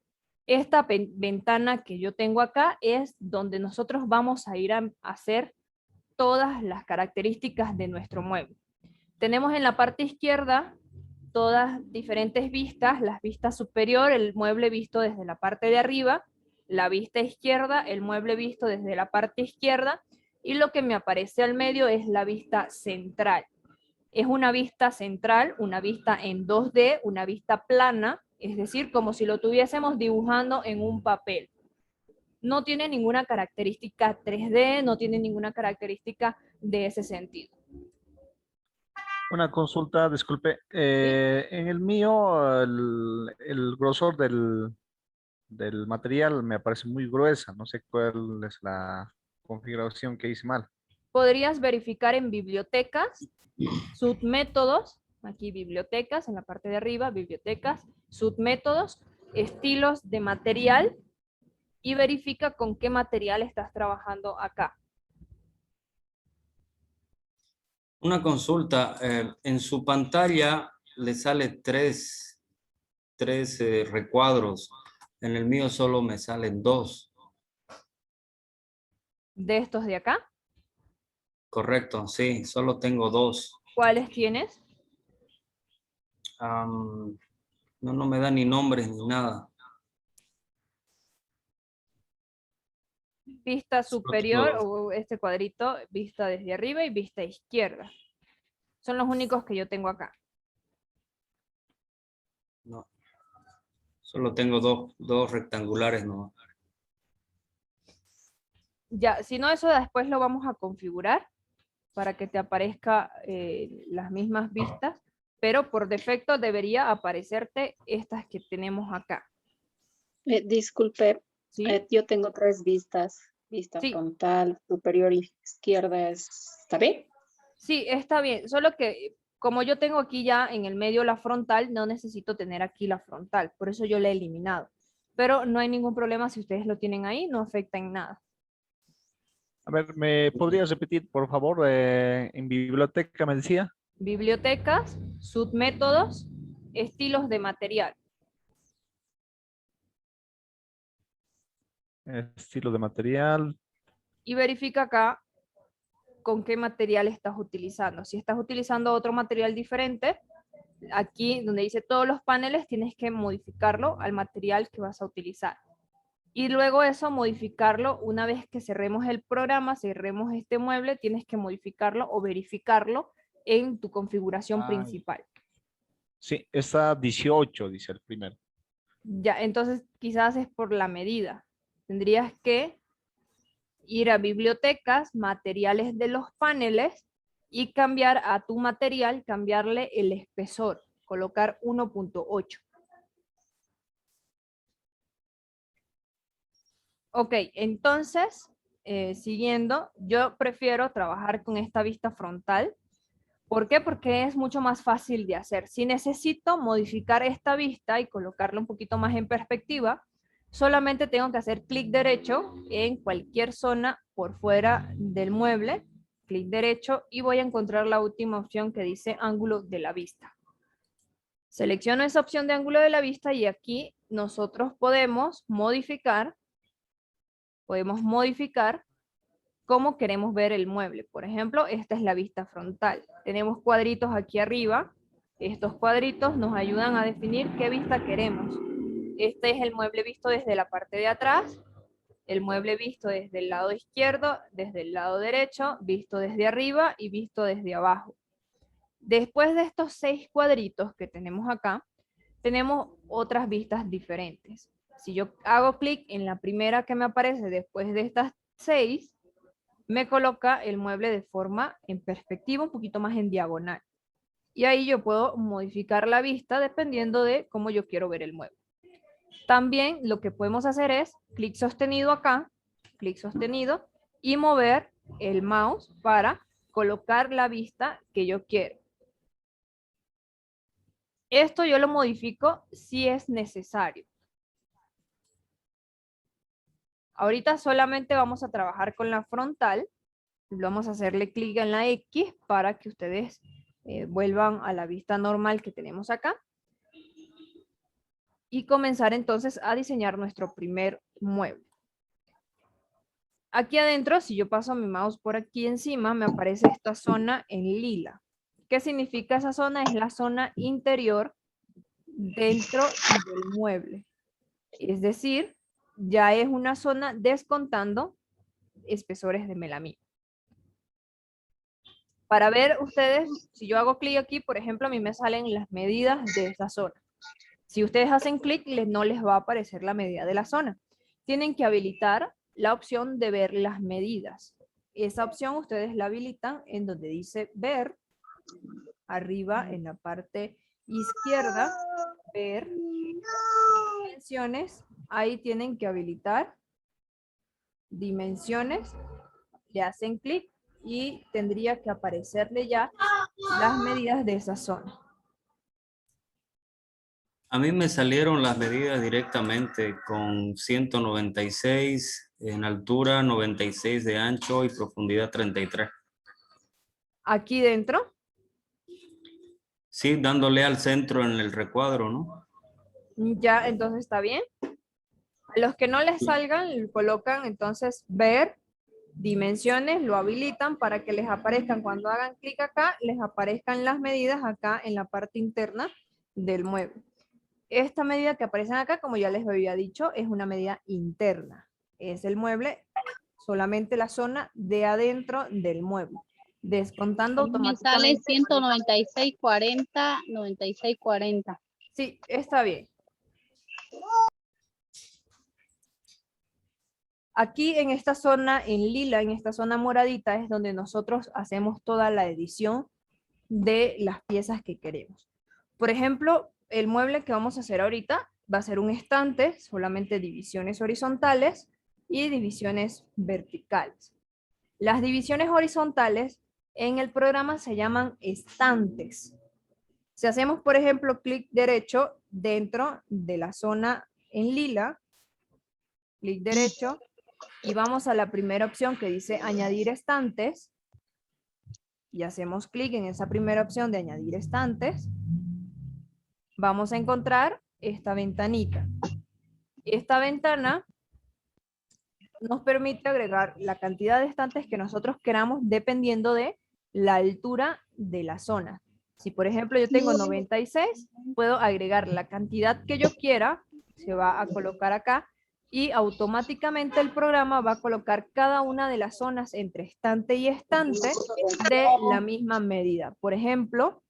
Esta ventana que yo tengo acá es donde nosotros vamos a ir a hacer todas las características de nuestro mueble. Tenemos en la parte izquierda todas diferentes vistas, la vista superior, el mueble visto desde la parte de arriba, la vista izquierda, el mueble visto desde la parte izquierda, y lo que me aparece al medio es la vista central. Es una vista central, una vista en 2D, una vista plana, es decir, como si lo tuviésemos dibujando en un papel. No tiene ninguna característica 3D, no tiene ninguna característica de ese sentido. Una consulta, disculpe. En el mío, el grosor del material me parece muy gruesa. No sé cuál es la configuración que hice mal. Podrías verificar en bibliotecas, submétodos, aquí bibliotecas, en la parte de arriba, bibliotecas, submétodos, estilos de material, y verifica con qué material estás trabajando acá. Una consulta. En su pantalla le sale tres recuadros. En el mío solo me salen 2. ¿De estos de acá? Correcto, sí, solo tengo 2. ¿Cuáles tienes? No me da ni nombres ni nada. Vista superior, o este cuadrito, vista desde arriba y vista izquierda. Son los únicos que yo tengo acá. No. Solo tengo dos rectangulares, ¿no? Ya, si no, eso después lo vamos a configurar para que te aparezca las mismas vistas, pero por defecto debería aparecerte estas que tenemos acá. Disculpe, yo tengo 3 vistas. Vista frontal, superior y izquierda. ¿Está bien? Sí, está bien. Solo que como yo tengo aquí ya en el medio la frontal, no necesito tener aquí la frontal. Por eso yo la he eliminado. Pero no hay ningún problema si ustedes lo tienen ahí, no afecta en nada. A ver, ¿me podrías repetir, por favor, en biblioteca me decía? Bibliotecas, submétodos, estilos de material. Estilo de material. Y verifica acá con qué material estás utilizando. Si estás utilizando otro material diferente, aquí donde dice todos los paneles, tienes que modificarlo al material que vas a utilizar. Y luego eso, modificarlo, una vez que cerremos el programa, cerremos este mueble, tienes que modificarlo o verificarlo en tu configuración principal. Sí, está 18, dice el primero. Ya, entonces quizás es por la medida. Tendrías que ir a bibliotecas, materiales de los paneles y cambiar a tu material, cambiarle el espesor, colocar 1.8. Ok, entonces, siguiendo, yo prefiero trabajar con esta vista frontal. ¿Por qué? Porque es mucho más fácil de hacer. Si necesito modificar esta vista y colocarla un poquito más en perspectiva, solamente tengo que hacer clic derecho en cualquier zona por fuera del mueble, clic derecho, y voy a encontrar la última opción que dice ángulo de la vista. Selecciono esa opción de ángulo de la vista y aquí nosotros podemos modificar cómo queremos ver el mueble. Por ejemplo, esta es la vista frontal. Tenemos cuadritos aquí arriba. Estos cuadritos nos ayudan a definir qué vista queremos. Este es el mueble visto desde la parte de atrás, el mueble visto desde el lado izquierdo, desde el lado derecho, visto desde arriba y visto desde abajo. Después de estos 6 cuadritos que tenemos acá, tenemos otras vistas diferentes. Si yo hago clic en la primera que me aparece después de estas 6, me coloca el mueble de forma en perspectiva, un poquito más en diagonal. Y ahí yo puedo modificar la vista dependiendo de cómo yo quiero ver el mueble. También lo que podemos hacer es clic sostenido acá, clic sostenido, y mover el mouse para colocar la vista que yo quiero. Esto yo lo modifico si es necesario. Ahorita solamente vamos a trabajar con la frontal. Vamos a hacerle clic en la X para que ustedes vuelvan a la vista normal que tenemos acá. Y comenzar entonces a diseñar nuestro primer mueble. Aquí adentro, si yo paso mi mouse por aquí encima, me aparece esta zona en lila. ¿Qué significa esa zona? Es la zona interior dentro del mueble. Es decir, ya es una zona descontando espesores de melamina. Para ver ustedes, si yo hago clic aquí, por ejemplo, a mí me salen las medidas de esa zona. Si ustedes hacen clic, no les va a aparecer la medida de la zona. Tienen que habilitar la opción de ver las medidas. Esa opción ustedes la habilitan en donde dice ver, arriba en la parte izquierda, ver, dimensiones, ahí tienen que habilitar dimensiones, le hacen clic y tendría que aparecerle ya las medidas de esa zona. A mí me salieron las medidas directamente con 196 en altura, 96 de ancho y profundidad 33. Aquí dentro. Sí, dándole al centro en el recuadro, ¿no? Ya, entonces está bien. A los que no les salgan, colocan entonces ver, dimensiones, lo habilitan para que les aparezcan. Cuando hagan clic acá, les aparezcan las medidas acá en la parte interna del mueble. Esta medida que aparecen acá, como ya les había dicho, es una medida interna. Es el mueble, solamente la zona de adentro del mueble. Descontando automáticamente. Me sale 196.40, 96.40. Sí, está bien. Aquí en esta zona, en lila, en esta zona moradita, es donde nosotros hacemos toda la edición de las piezas que queremos. Por ejemplo, el mueble que vamos a hacer ahorita va a ser un estante, solamente divisiones horizontales y divisiones verticales. Las divisiones horizontales en el programa se llaman estantes. Si hacemos, por ejemplo, clic derecho dentro de la zona en lila, clic derecho, y vamos a la primera opción que dice añadir estantes, y hacemos clic en esa primera opción de añadir estantes, vamos a encontrar esta ventanita. Esta ventana nos permite agregar la cantidad de estantes que nosotros queramos dependiendo de la altura de la zona. Si por ejemplo yo tengo 96, puedo agregar la cantidad que yo quiera, se va a colocar acá, y automáticamente el programa va a colocar cada una de las zonas entre estante y estante de la misma medida. Por ejemplo,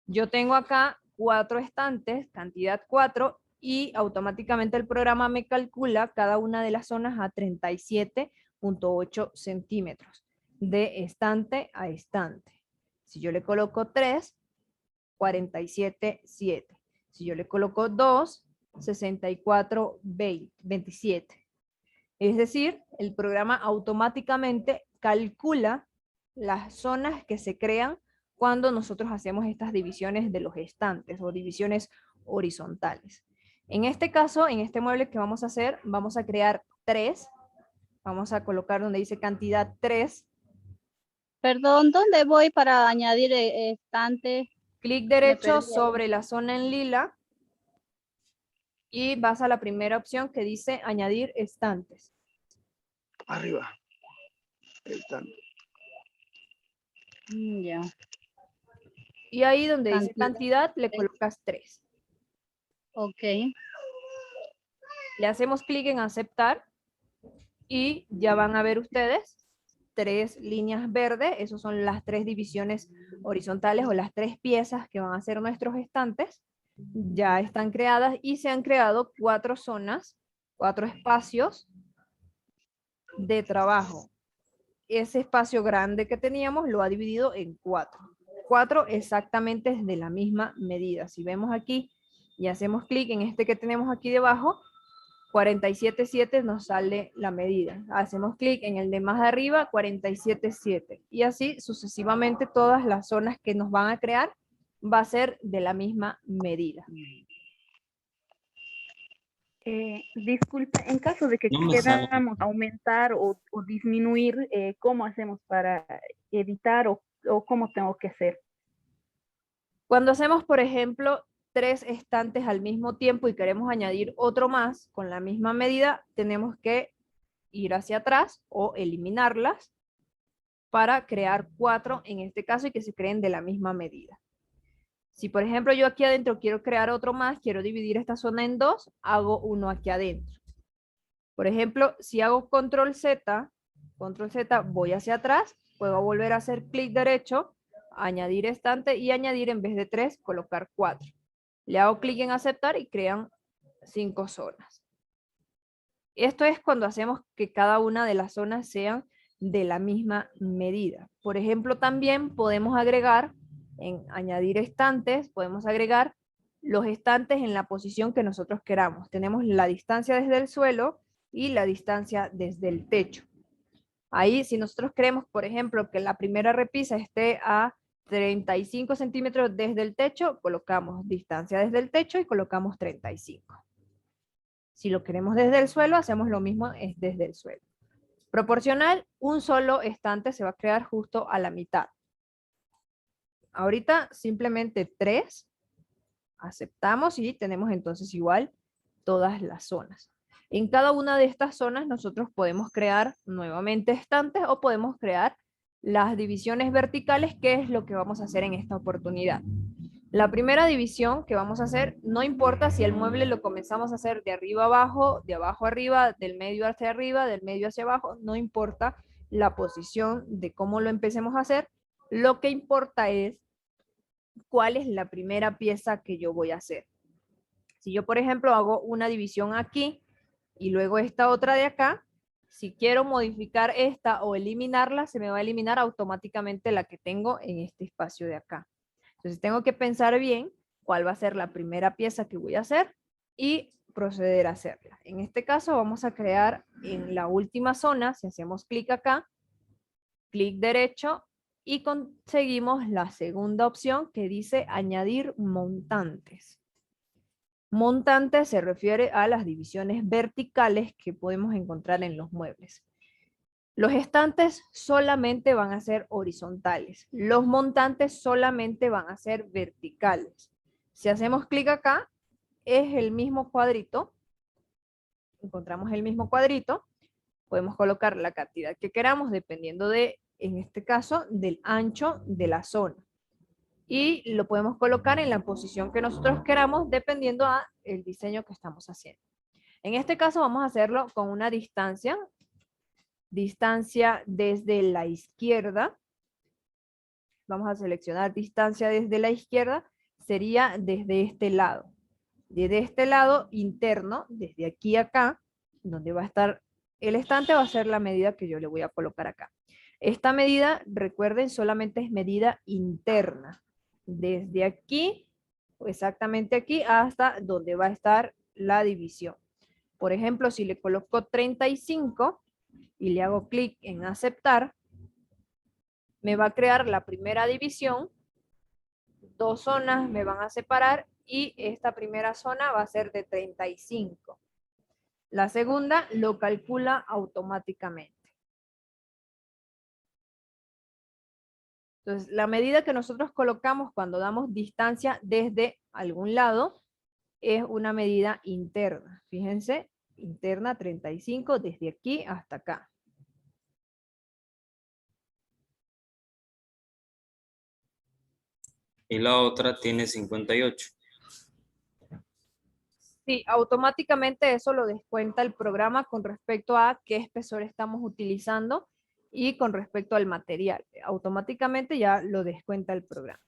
yo tengo acá 4 estantes, cantidad 4, y automáticamente el programa me calcula cada una de las zonas a 37.8 centímetros de estante a estante. Si yo le coloco 3, 47.7. Si yo le coloco 2, 64.27. Es decir, el programa automáticamente calcula las zonas que se crean cuando nosotros hacemos estas divisiones de los estantes o divisiones horizontales. En este caso, en este mueble que vamos a hacer, vamos a crear 3. Vamos a colocar donde dice cantidad 3. Perdón, ¿dónde voy para añadir estante? Clic derecho sobre la zona en lila y vas a la primera opción que dice añadir estantes. Arriba. Estante. Ya. Y ahí donde dice cantidad le colocas 3. Ok. Le hacemos clic en aceptar y ya van a ver ustedes 3 líneas verdes. Esas son las 3 divisiones horizontales o las 3 piezas que van a ser nuestros estantes. Ya están creadas y se han creado 4 zonas, 4 espacios de trabajo. Ese espacio grande que teníamos lo ha dividido en 4. 4 exactamente de la misma medida. Si vemos aquí y hacemos clic en este que tenemos aquí debajo, 47.7 nos sale la medida. Hacemos clic en el de más arriba, 47.7. Y así sucesivamente todas las zonas que nos van a crear va a ser de la misma medida. Disculpe, en caso de que No me sale. queramos aumentar o disminuir, ¿cómo hacemos para editar o cómo tengo que hacer? Cuando hacemos, por ejemplo, 3 estantes al mismo tiempo y queremos añadir otro más con la misma medida, tenemos que ir hacia atrás o eliminarlas para crear 4 en este caso y que se creen de la misma medida. Si por ejemplo yo aquí adentro quiero crear otro más, quiero dividir esta zona en 2, hago uno aquí adentro. Por ejemplo, si hago control Z, voy hacia atrás, puedo volver a hacer clic derecho, añadir estante y añadir en vez de 3, colocar 4. Le hago clic en aceptar y crean 5 zonas. Esto es cuando hacemos que cada una de las zonas sean de la misma medida. Por ejemplo, también podemos agregar, en añadir estantes, podemos agregar los estantes en la posición que nosotros queramos. Tenemos la distancia desde el suelo y la distancia desde el techo. Ahí, si nosotros queremos, por ejemplo, que la primera repisa esté a 35 centímetros desde el techo, colocamos distancia desde el techo y colocamos 35. Si lo queremos desde el suelo, hacemos lo mismo es desde el suelo. Proporcional, un solo estante se va a crear justo a la mitad. Ahorita simplemente 3, aceptamos y tenemos entonces igual todas las zonas. En cada una de estas zonas nosotros podemos crear nuevamente estantes o podemos crear las divisiones verticales, que es lo que vamos a hacer en esta oportunidad. La primera división que vamos a hacer, no importa si el mueble lo comenzamos a hacer de arriba abajo, de abajo arriba, del medio hacia arriba, del medio hacia abajo, no importa la posición de cómo lo empecemos a hacer, lo que importa es cuál es la primera pieza que yo voy a hacer. Si yo, por ejemplo, hago una división aquí y luego esta otra de acá, si quiero modificar esta o eliminarla, se me va a eliminar automáticamente la que tengo en este espacio de acá. Entonces tengo que pensar bien cuál va a ser la primera pieza que voy a hacer y proceder a hacerla. En este caso vamos a crear en la última zona, si hacemos clic acá, clic derecho y conseguimos la segunda opción que dice añadir montantes. Montantes se refiere a las divisiones verticales que podemos encontrar en los muebles. Los estantes solamente van a ser horizontales. Los montantes solamente van a ser verticales. Si hacemos clic acá, es el mismo cuadrito. Encontramos el mismo cuadrito. Podemos colocar la cantidad que queramos dependiendo de, en este caso, del ancho de la zona. Y lo podemos colocar en la posición que nosotros queramos dependiendo del diseño que estamos haciendo. En este caso vamos a hacerlo con una distancia desde la izquierda. Vamos a seleccionar distancia desde la izquierda, sería desde este lado. Desde este lado interno, desde aquí a acá, donde va a estar el estante, va a ser la medida que yo le voy a colocar acá. Esta medida, recuerden, solamente es medida interna. Desde aquí, exactamente aquí, hasta donde va a estar la división. Por ejemplo, si le coloco 35 y le hago clic en aceptar, me va a crear la primera división, 2 zonas me van a separar y esta primera zona va a ser de 35. La segunda lo calcula automáticamente. Entonces, la medida que nosotros colocamos cuando damos distancia desde algún lado es una medida interna. Fíjense, interna 35 desde aquí hasta acá. Y la otra tiene 58. Sí, automáticamente eso lo descuenta el programa con respecto a qué espesor estamos utilizando y con respecto al material. Automáticamente ya lo descuenta el programa.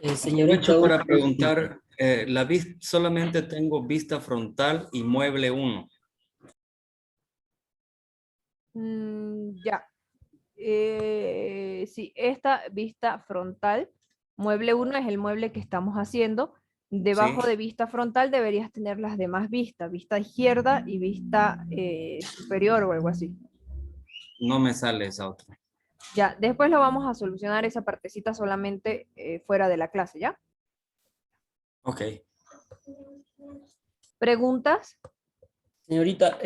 Aprovecho para preguntar, solamente tengo vista frontal y mueble 1. Ya. Sí, esta vista frontal, mueble 1 es el mueble que estamos haciendo. Debajo de vista frontal deberías tener las demás vistas, vista izquierda y vista superior o algo así. No me sale esa otra. Ya, después lo vamos a solucionar esa partecita solamente fuera de la clase, ¿ya? Ok. ¿Preguntas? Señorita,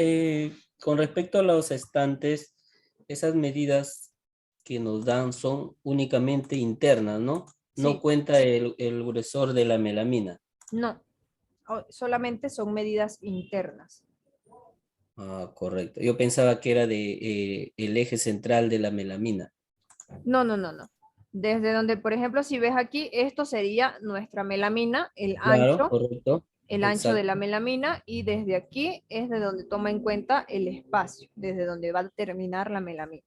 con respecto a los estantes, esas medidas que nos dan son únicamente internas, ¿no? No Sí. cuenta el gruesor de la melamina. No, solamente son medidas internas. Ah, correcto. Yo pensaba que era el eje central de la melamina. No, no, no, no. Desde donde, por ejemplo, si ves aquí, esto sería nuestra melamina, Claro, correcto. el ancho de la Exacto. melamina, y desde aquí es de donde toma en cuenta el espacio, desde donde va a terminar la melamina.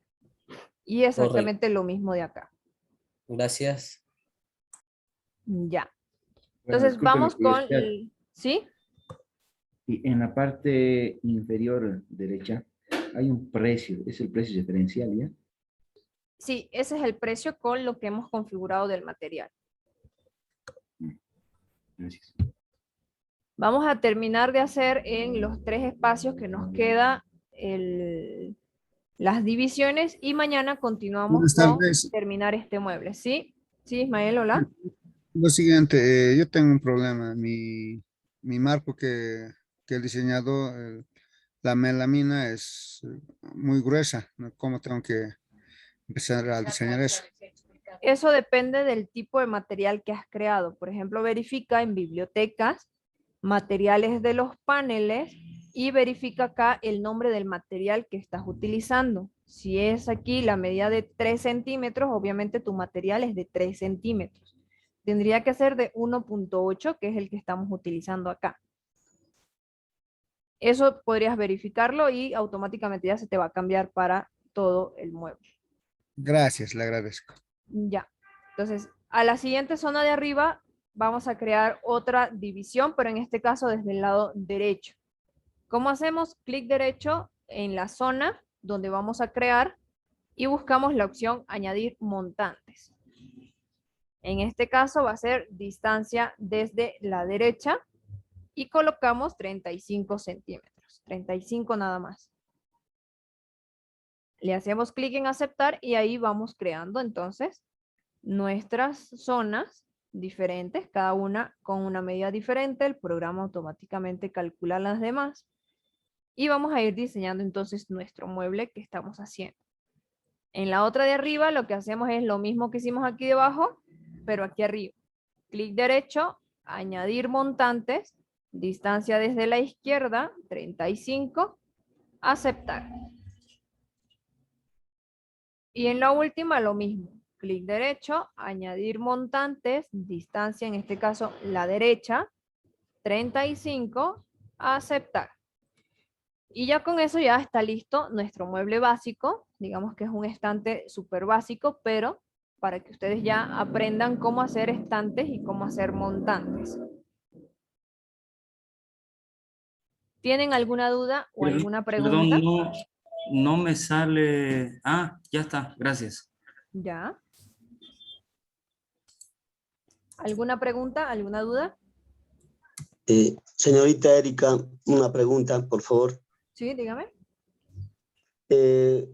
Y Correcto. exactamente lo mismo de acá. Gracias. Ya. Bueno, Entonces disculpe mi vamos con, curiosidad. ¿sí? Y en la parte inferior derecha hay un precio, es el precio diferencial, ¿ya? Sí, ese es el precio con lo que hemos configurado del material. Gracias. Vamos a terminar de hacer en los 3 espacios que nos queda las divisiones y mañana continuamos Buenas con tardes. terminar este mueble. ¿Sí? Sí, Ismael, hola. Lo siguiente, yo tengo un problema. Mi marco que el diseñador, la melamina es muy gruesa, ¿no? ¿Cómo tengo que empezar a diseñar eso? Eso depende del tipo de material que has creado. Por ejemplo, verifica en bibliotecas, materiales de los paneles y verifica acá el nombre del material que estás utilizando. Si es aquí la medida de 3 centímetros, obviamente tu material es de 3 centímetros. Tendría que ser de 1.8, que es el que estamos utilizando acá. Eso podrías verificarlo y automáticamente ya se te va a cambiar para todo el mueble. Gracias, le agradezco. Ya. Entonces, a la siguiente zona de arriba vamos a crear otra división, pero en este caso desde el lado derecho. ¿Cómo hacemos? Clic derecho en la zona donde vamos a crear y buscamos la opción añadir montantes. En este caso va a ser distancia desde la derecha y colocamos 35 centímetros, 35 nada más. Le hacemos clic en aceptar y ahí vamos creando entonces nuestras zonas diferentes, cada una con una medida diferente. El programa automáticamente calcula las demás y vamos a ir diseñando entonces nuestro mueble que estamos haciendo. En la otra de arriba lo que hacemos es lo mismo que hicimos aquí debajo, pero aquí arriba. Clic derecho, añadir montantes, distancia desde la izquierda, 35, aceptar. Y en la última lo mismo. Clic derecho, añadir montantes, distancia en este caso la derecha, 35, aceptar. Y ya con eso ya está listo nuestro mueble básico, digamos que es un estante súper básico, pero para que ustedes ya aprendan cómo hacer estantes y cómo hacer montantes. ¿Tienen alguna duda o alguna pregunta? Perdón, no me sale. Ah, ya está, gracias. Ya. ¿Alguna pregunta? ¿Alguna duda? Señorita Erika, una pregunta, por favor. Sí, dígame. En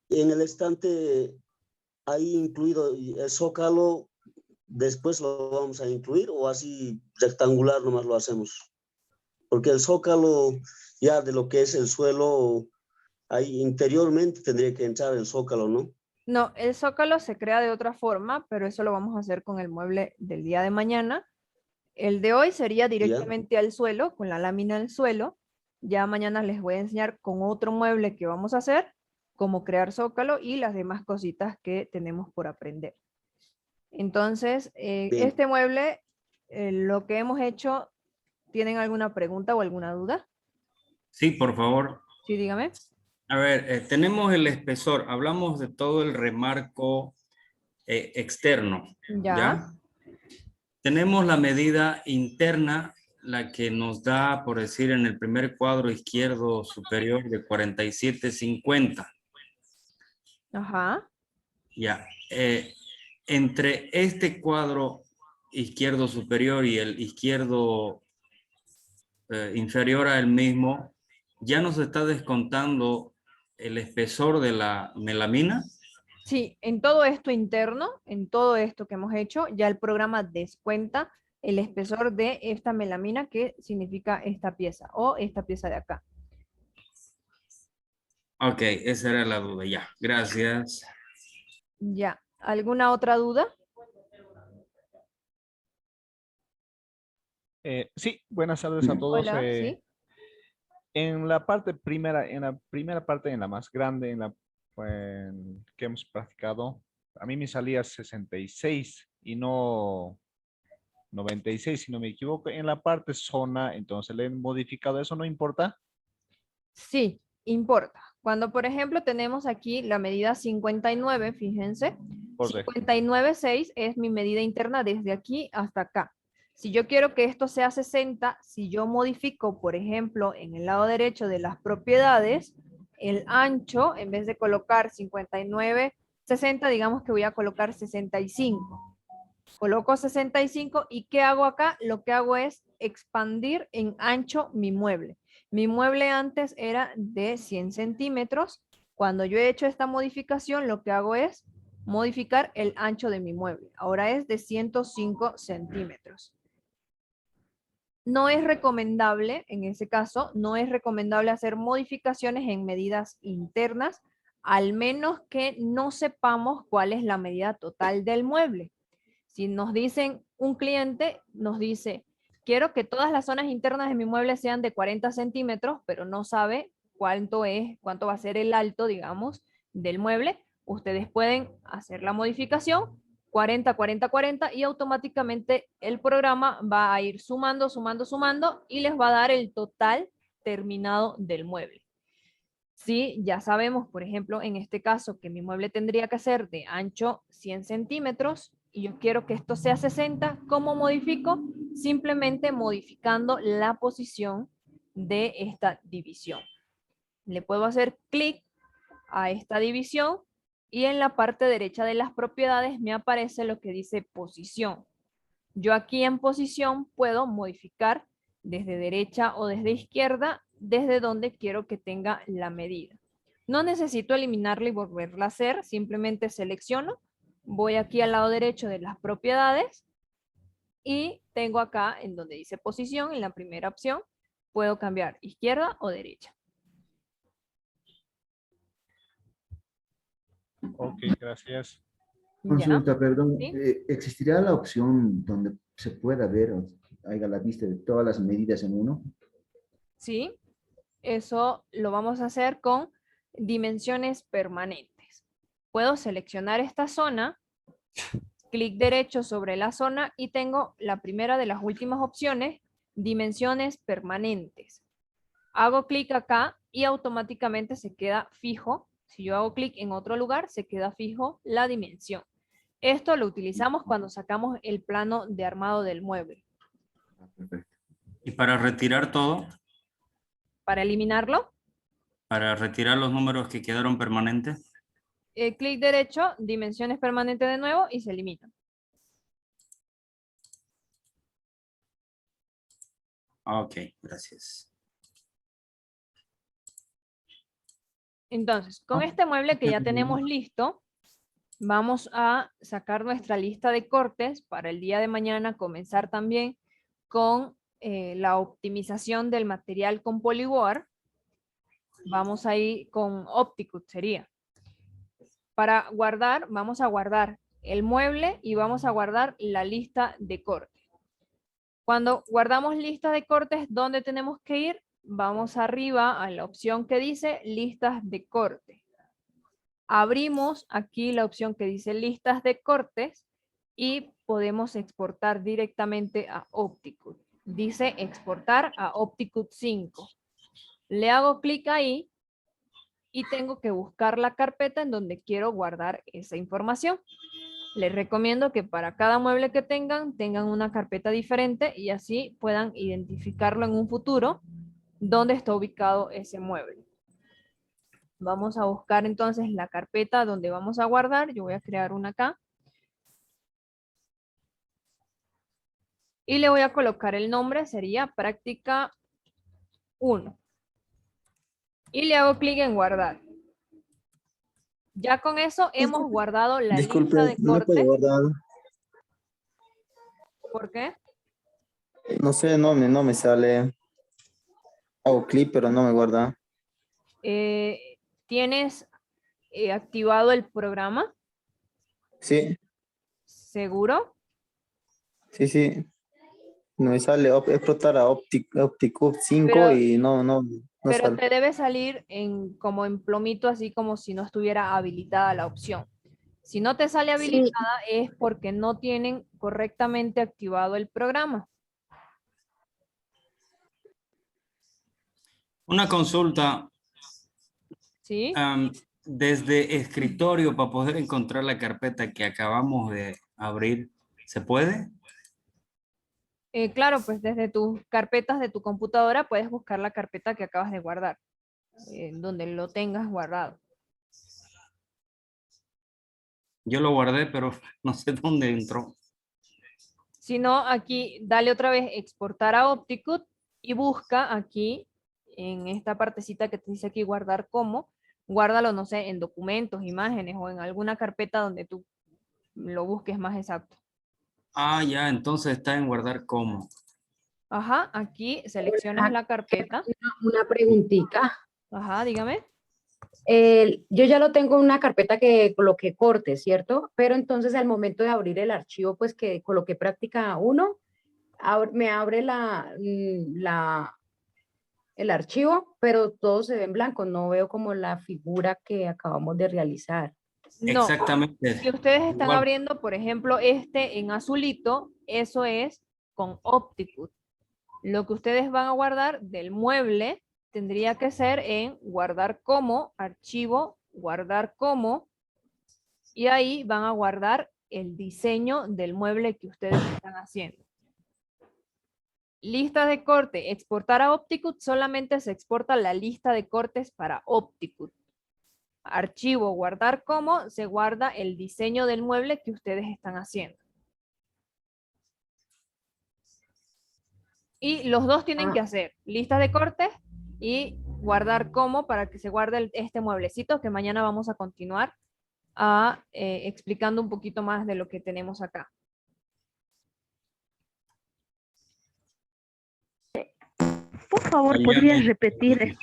el estante hay incluido el zócalo, después lo vamos a incluir o así rectangular nomás lo hacemos. Porque el zócalo ya de lo que es el suelo, ahí interiormente tendría que entrar el zócalo, ¿no? No, el zócalo se crea de otra forma, pero eso lo vamos a hacer con el mueble del día de mañana. El de hoy sería directamente al suelo, con la lámina al suelo. Ya mañana les voy a enseñar con otro mueble que vamos a hacer, cómo crear zócalo y las demás cositas que tenemos por aprender. Entonces, este mueble, lo que hemos hecho, ¿tienen alguna pregunta o alguna duda? Sí, por favor. Sí, dígame. A ver, tenemos el espesor. Hablamos de todo el remarco externo. Ya. Tenemos la medida interna, la que nos da, por decir, en el primer cuadro izquierdo superior de 47.50. Ajá. Ya. Entre este cuadro izquierdo superior y el izquierdo inferior a él mismo, ya nos está descontando el espesor de la melamina. Sí, en todo esto interno, en todo esto que hemos hecho, ya el programa descuenta el espesor de esta melamina, que significa esta pieza o esta pieza de acá. Ok, esa era la duda, ya. Gracias. Ya. ¿Alguna otra duda? Sí, buenas tardes a todos. Hola, sí. En la parte primera, en la primera parte, en la más grande, que hemos practicado, a mí me salía 66 y no 96, si no me equivoco. En la parte zona, entonces le he modificado, ¿eso no importa? Sí, importa. Cuando, por ejemplo, tenemos aquí la medida 59, fíjense, Correcto. 59,6 es mi medida interna desde aquí hasta acá. Si yo quiero que esto sea 60, si yo modifico, por ejemplo, en el lado derecho de las propiedades, el ancho, en vez de colocar 59, 60, digamos que voy a colocar 65. Coloco 65 y ¿qué hago acá? Lo que hago es expandir en ancho mi mueble. Mi mueble antes era de 100 centímetros. Cuando yo he hecho esta modificación, lo que hago es modificar el ancho de mi mueble. Ahora es de 105 centímetros. No es recomendable, en ese caso, no es recomendable hacer modificaciones en medidas internas, al menos que no sepamos cuál es la medida total del mueble. Si nos dicen, un cliente nos dice, quiero que todas las zonas internas de mi mueble sean de 40 centímetros, pero no sabe cuánto va a ser el alto, digamos, del mueble, ustedes pueden hacer la modificación 40, 40, 40 y automáticamente el programa va a ir sumando, sumando, sumando y les va a dar el total terminado del mueble. Si ya sabemos, por ejemplo, en este caso que mi mueble tendría que ser de ancho 100 centímetros y yo quiero que esto sea 60, ¿cómo modifico? Simplemente modificando la posición de esta división. Le puedo hacer clic a esta división y en la parte derecha de las propiedades me aparece lo que dice posición. Yo aquí en posición puedo modificar desde derecha o desde izquierda, desde donde quiero que tenga la medida. No necesito eliminarla y volverla a hacer, simplemente selecciono, voy aquí al lado derecho de las propiedades y tengo acá en donde dice posición, en la primera opción, puedo cambiar izquierda o derecha. Ok, gracias. Consulta, perdón. ¿Sí? ¿Existirá la opción donde se pueda ver o haya la vista de todas las medidas en uno? Sí, eso lo vamos a hacer con dimensiones permanentes. Puedo seleccionar esta zona, clic derecho sobre la zona y tengo la primera de las últimas opciones, dimensiones permanentes. Hago clic acá y automáticamente se queda fijo. Si yo hago clic en otro lugar, se queda fijo la dimensión. Esto lo utilizamos cuando sacamos el plano de armado del mueble. ¿Y para retirar todo? Para eliminarlo, Para retirar los números que quedaron permanentes. clic derecho, dimensiones permanentes de nuevo y se elimina. Ok, gracias. Entonces, con este mueble que ya tenemos listo, vamos a sacar nuestra lista de cortes para el día de mañana, comenzar también con la optimización del material con Polyboard. Vamos a ir con Opticut, sería. Para guardar, vamos a guardar el mueble y vamos a guardar la lista de cortes. Cuando guardamos lista de cortes, ¿dónde tenemos que ir? Vamos arriba a la opción que dice listas de corte. Abrimos aquí la opción que dice listas de cortes y podemos exportar directamente a Opticut. Dice exportar a Opticut 5. Le hago clic ahí y tengo que buscar la carpeta en donde quiero guardar esa información. Les recomiendo que para cada mueble que tengan una carpeta diferente y así puedan identificarlo en un futuro dónde está ubicado ese mueble. Vamos a buscar entonces la carpeta donde vamos a guardar. Yo voy a crear una acá. Y le voy a colocar el nombre, sería práctica 1. Y le hago clic en guardar. Ya con eso hemos guardado la Disculpe, lista de ¿no puede cortes. guardar? ¿Por qué? No sé, no me sale. Hago clip, pero no me guarda. ¿Tienes activado el programa? Sí, ¿Seguro? sí. No me sale explotar a Opticube 5 Pero- y no Pero sale. te debe salir como en plomito, así como si no estuviera habilitada la opción. Si no te sale Sí. habilitada es porque no tienen correctamente activado el programa. Una consulta. ¿Sí? Desde escritorio para poder encontrar la carpeta que acabamos de abrir, ¿se puede? Claro, pues desde tus carpetas de tu computadora puedes buscar la carpeta que acabas de guardar, donde lo tengas guardado. Yo lo guardé, pero no sé dónde entró. Si no, aquí dale otra vez exportar a Opticut y busca aquí en esta partecita que te dice aquí guardar como, guárdalo, no sé, en documentos, imágenes o en alguna carpeta donde tú lo busques más exacto. Ah, ya, entonces está en guardar como. Ajá, aquí seleccionas la carpeta. Una preguntita. Ajá, dígame. Yo ya lo tengo en una carpeta que coloqué corte, ¿cierto? Pero entonces al momento de abrir el archivo, pues que coloqué práctica 1, me abre el archivo, pero todo se ve en blanco. No veo como la figura que acabamos de realizar. No. Exactamente. Si ustedes están Igual. abriendo, por ejemplo, este en azulito, eso es con Opticut. Lo que ustedes van a guardar del mueble tendría que ser en guardar como, archivo, guardar como, y ahí van a guardar el diseño del mueble que ustedes están haciendo. Lista de corte, exportar a Opticut, solamente se exporta la lista de cortes para Opticut. Archivo, guardar como, se guarda el diseño del mueble que ustedes están haciendo. Y los dos tienen que hacer listas de cortes y guardar como para que se guarde este mueblecito que mañana vamos a continuar explicando un poquito más de lo que tenemos acá. Por favor, ¿podrías repetir?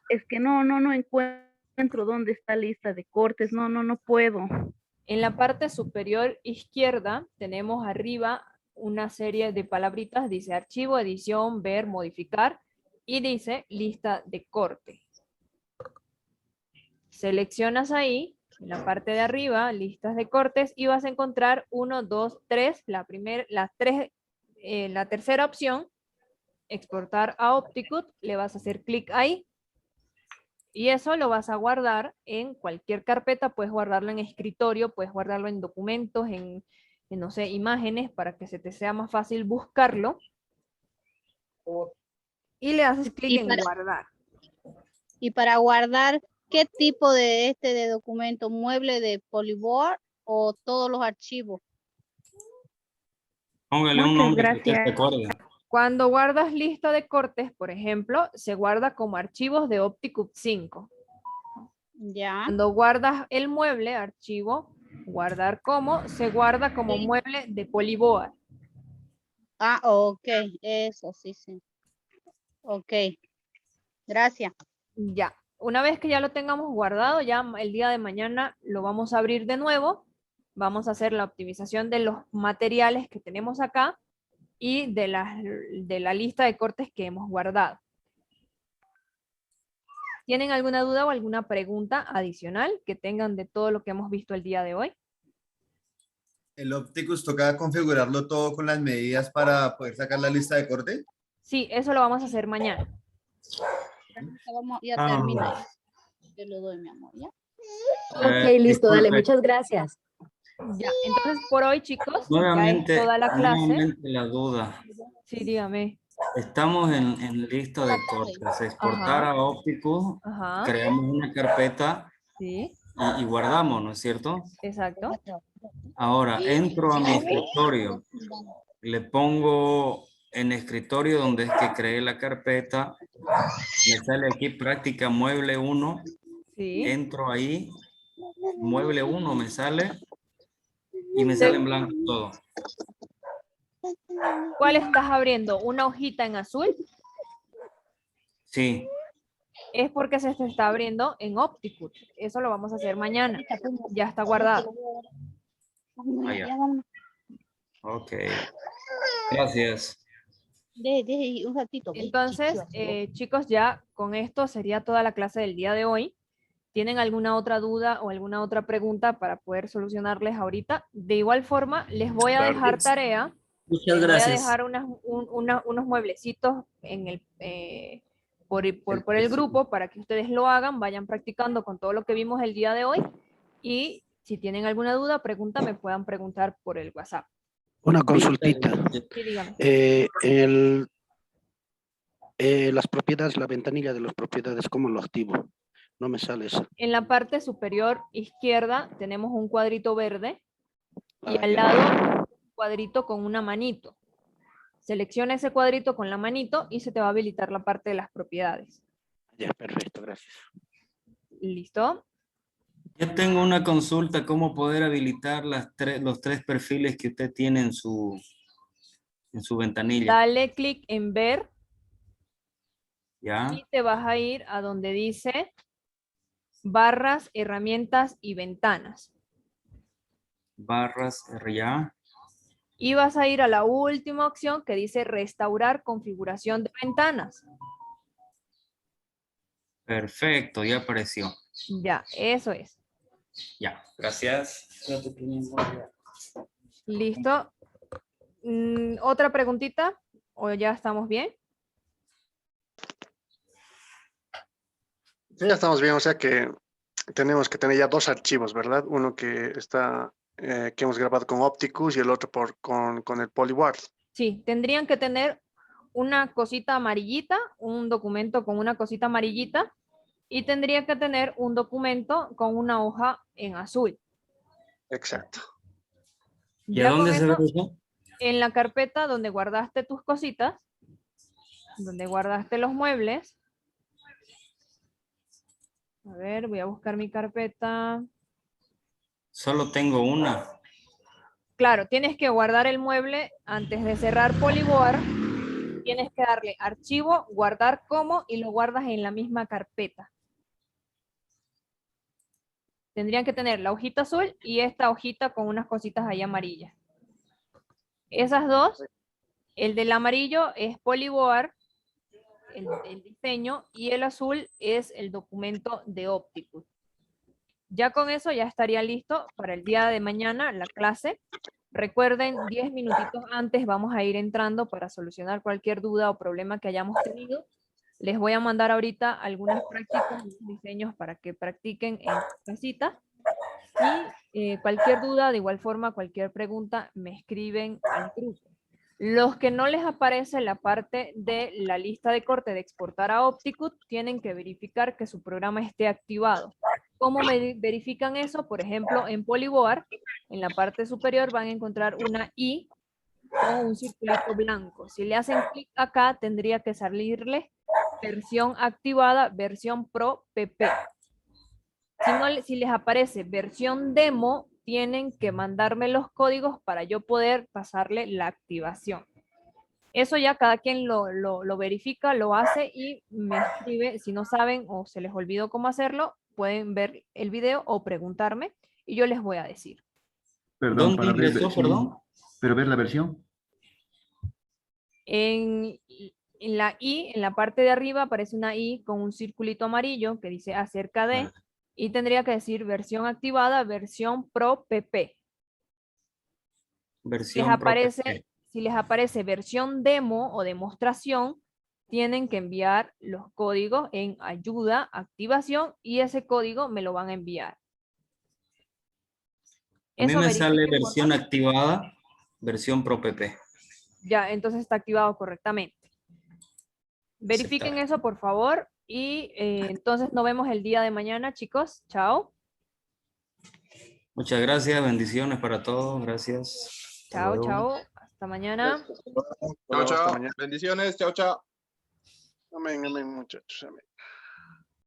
Es que no encuentro dónde está la lista de cortes. No puedo. En la parte superior izquierda tenemos arriba una serie de palabritas, dice archivo, edición, ver, modificar, y dice lista de corte. Seleccionas ahí, en la parte de arriba, listas de cortes, y vas a encontrar 1, 2, 3, la tercera opción, exportar a Opticut, le vas a hacer clic ahí, y eso lo vas a guardar en cualquier carpeta, puedes guardarlo en escritorio, puedes guardarlo en documentos, en no sé, imágenes, para que se te sea más fácil buscarlo. Y le haces clic en guardar. Y para guardar, ¿qué tipo de documento? ¿Mueble de Polyboard o todos los archivos? Póngale un nombre que usted se acuerde. Cuando guardas lista de cortes, por ejemplo, se guarda como archivos de Opticut 5. Ya. Cuando guardas el mueble, archivo, guardar como, se guarda como mueble de Polyboard. Ah, ok, eso sí. Ok, gracias. Ya, una vez que ya lo tengamos guardado, ya el día de mañana lo vamos a abrir de nuevo. Vamos a hacer la optimización de los materiales que tenemos acá y de la lista de cortes que hemos guardado. ¿Tienen alguna duda o alguna pregunta adicional que tengan de todo lo que hemos visto el día de hoy? ¿El Opticus toca configurarlo todo con las medidas para poder sacar la lista de corte? Sí, eso lo vamos a hacer mañana. Ya termina. Te lo doy, mi amor, ¿ya? Ok, listo, dale, muchas gracias. Ya, entonces por hoy, chicos, Nuevamente, ya es toda la clase. nuevamente la duda. Sí, dígame. Estamos en lista de cortes. Exportar a Opticus, creamos una carpeta y guardamos, ¿no es cierto? Exacto. Ahora, entro a mi escritorio. Le pongo en escritorio donde es que creé la carpeta. Me sale aquí práctica mueble 1. Entro ahí mueble 1 me sale y me sale en blanco todo. ¿Cuál estás abriendo? ¿Una hojita en azul? Sí. Es porque se te está abriendo en Opticut. Eso lo vamos a hacer mañana. Ya está guardado. Ah, ya. Ok. Gracias. Un ratito. Entonces, chicos, ya con esto sería toda la clase del día de hoy. ¿Tienen alguna otra duda o alguna otra pregunta para poder solucionarles ahorita? De igual forma, les voy a dejar tarea. Muchas les gracias. Voy a dejar unos mueblecitos en el, por el grupo para que ustedes lo hagan, vayan practicando con todo lo que vimos el día de hoy. Y si tienen alguna duda, pregunta, me puedan preguntar por el WhatsApp. Una consultita. Sí, dígame. Las propiedades, la ventanilla de las propiedades, ¿cómo lo activo? No me sale eso. En la parte superior izquierda tenemos un cuadrito verde y al lado un cuadrito con una manito. Selecciona ese cuadrito con la manito y se te va a habilitar la parte de las propiedades. Ya, perfecto, gracias. ¿Listo? Yo tengo una consulta, ¿cómo poder habilitar los 3 perfiles que usted tiene en su ventanilla? Dale clic en ver. ¿Ya? Y te vas a ir a donde dice barras, herramientas y ventanas. Barras, ya. Y vas a ir a la última opción que dice restaurar configuración de ventanas. Perfecto, ya apareció. Ya, eso es. Ya, gracias. ¿Listo? ¿Otra preguntita? ¿O ya estamos bien? Sí, ya estamos bien, o sea que tenemos que tener ya 2 archivos, ¿verdad? Uno que está, que hemos grabado con Opticus y el otro con el PolyWord. Sí, tendrían que tener una cosita amarillita, un documento con una cosita amarillita, y tendría que tener un documento con una hoja en azul. Exacto. ¿Y a dónde se ve eso? En la carpeta donde guardaste tus cositas, donde guardaste los muebles. A ver, voy a buscar mi carpeta. Solo tengo una. Claro, tienes que guardar el mueble antes de cerrar PolyWord. Tienes que darle archivo, guardar como y lo guardas en la misma carpeta. Tendrían que tener la hojita azul y esta hojita con unas cositas ahí amarillas. Esas dos, el del amarillo es PolyWord, el diseño, y el azul es el documento de Opticus. Ya con eso ya estaría listo para el día de mañana la clase. Recuerden, 10 minutitos antes vamos a ir entrando para solucionar cualquier duda o problema que hayamos tenido. Les voy a mandar ahorita algunas prácticas y diseños para que practiquen en casita. Y cualquier duda, de igual forma, cualquier pregunta, me escriben al grupo. Los que no les aparece la parte de la lista de corte de exportar a Opticus, tienen que verificar que su programa esté activado. ¿Cómo verifican eso? Por ejemplo, en PolyWord, en la parte superior van a encontrar una I con un circulito blanco. Si le hacen clic acá, tendría que salirle versión activada, versión Pro PP. Si les aparece versión demo, tienen que mandarme los códigos para yo poder pasarle la activación. Eso ya cada quien lo verifica, lo hace y me escribe. Si no saben o se les olvidó cómo hacerlo, pueden ver el video o preguntarme y yo les voy a decir. Perdón, ¿Dónde ingresó, perdón? ¿Pero ver la versión? En la I, en la parte de arriba aparece una I con un circulito amarillo que dice acerca de, y tendría que decir versión activada, versión Pro PP. Si les aparece versión demo o demostración, tienen que enviar los códigos en ayuda, activación, y ese código me lo van a enviar. A mí me sale versión activada, versión Pro PP. Ya, entonces está activado correctamente. Verifiquen eso, por favor. Y entonces nos vemos el día de mañana, chicos. Chao. Muchas gracias, bendiciones para todos. Gracias. Chao, chao. Hasta mañana. Chao, chao. Bendiciones. Chao, chao. Amén, amén, muchachos. Amén.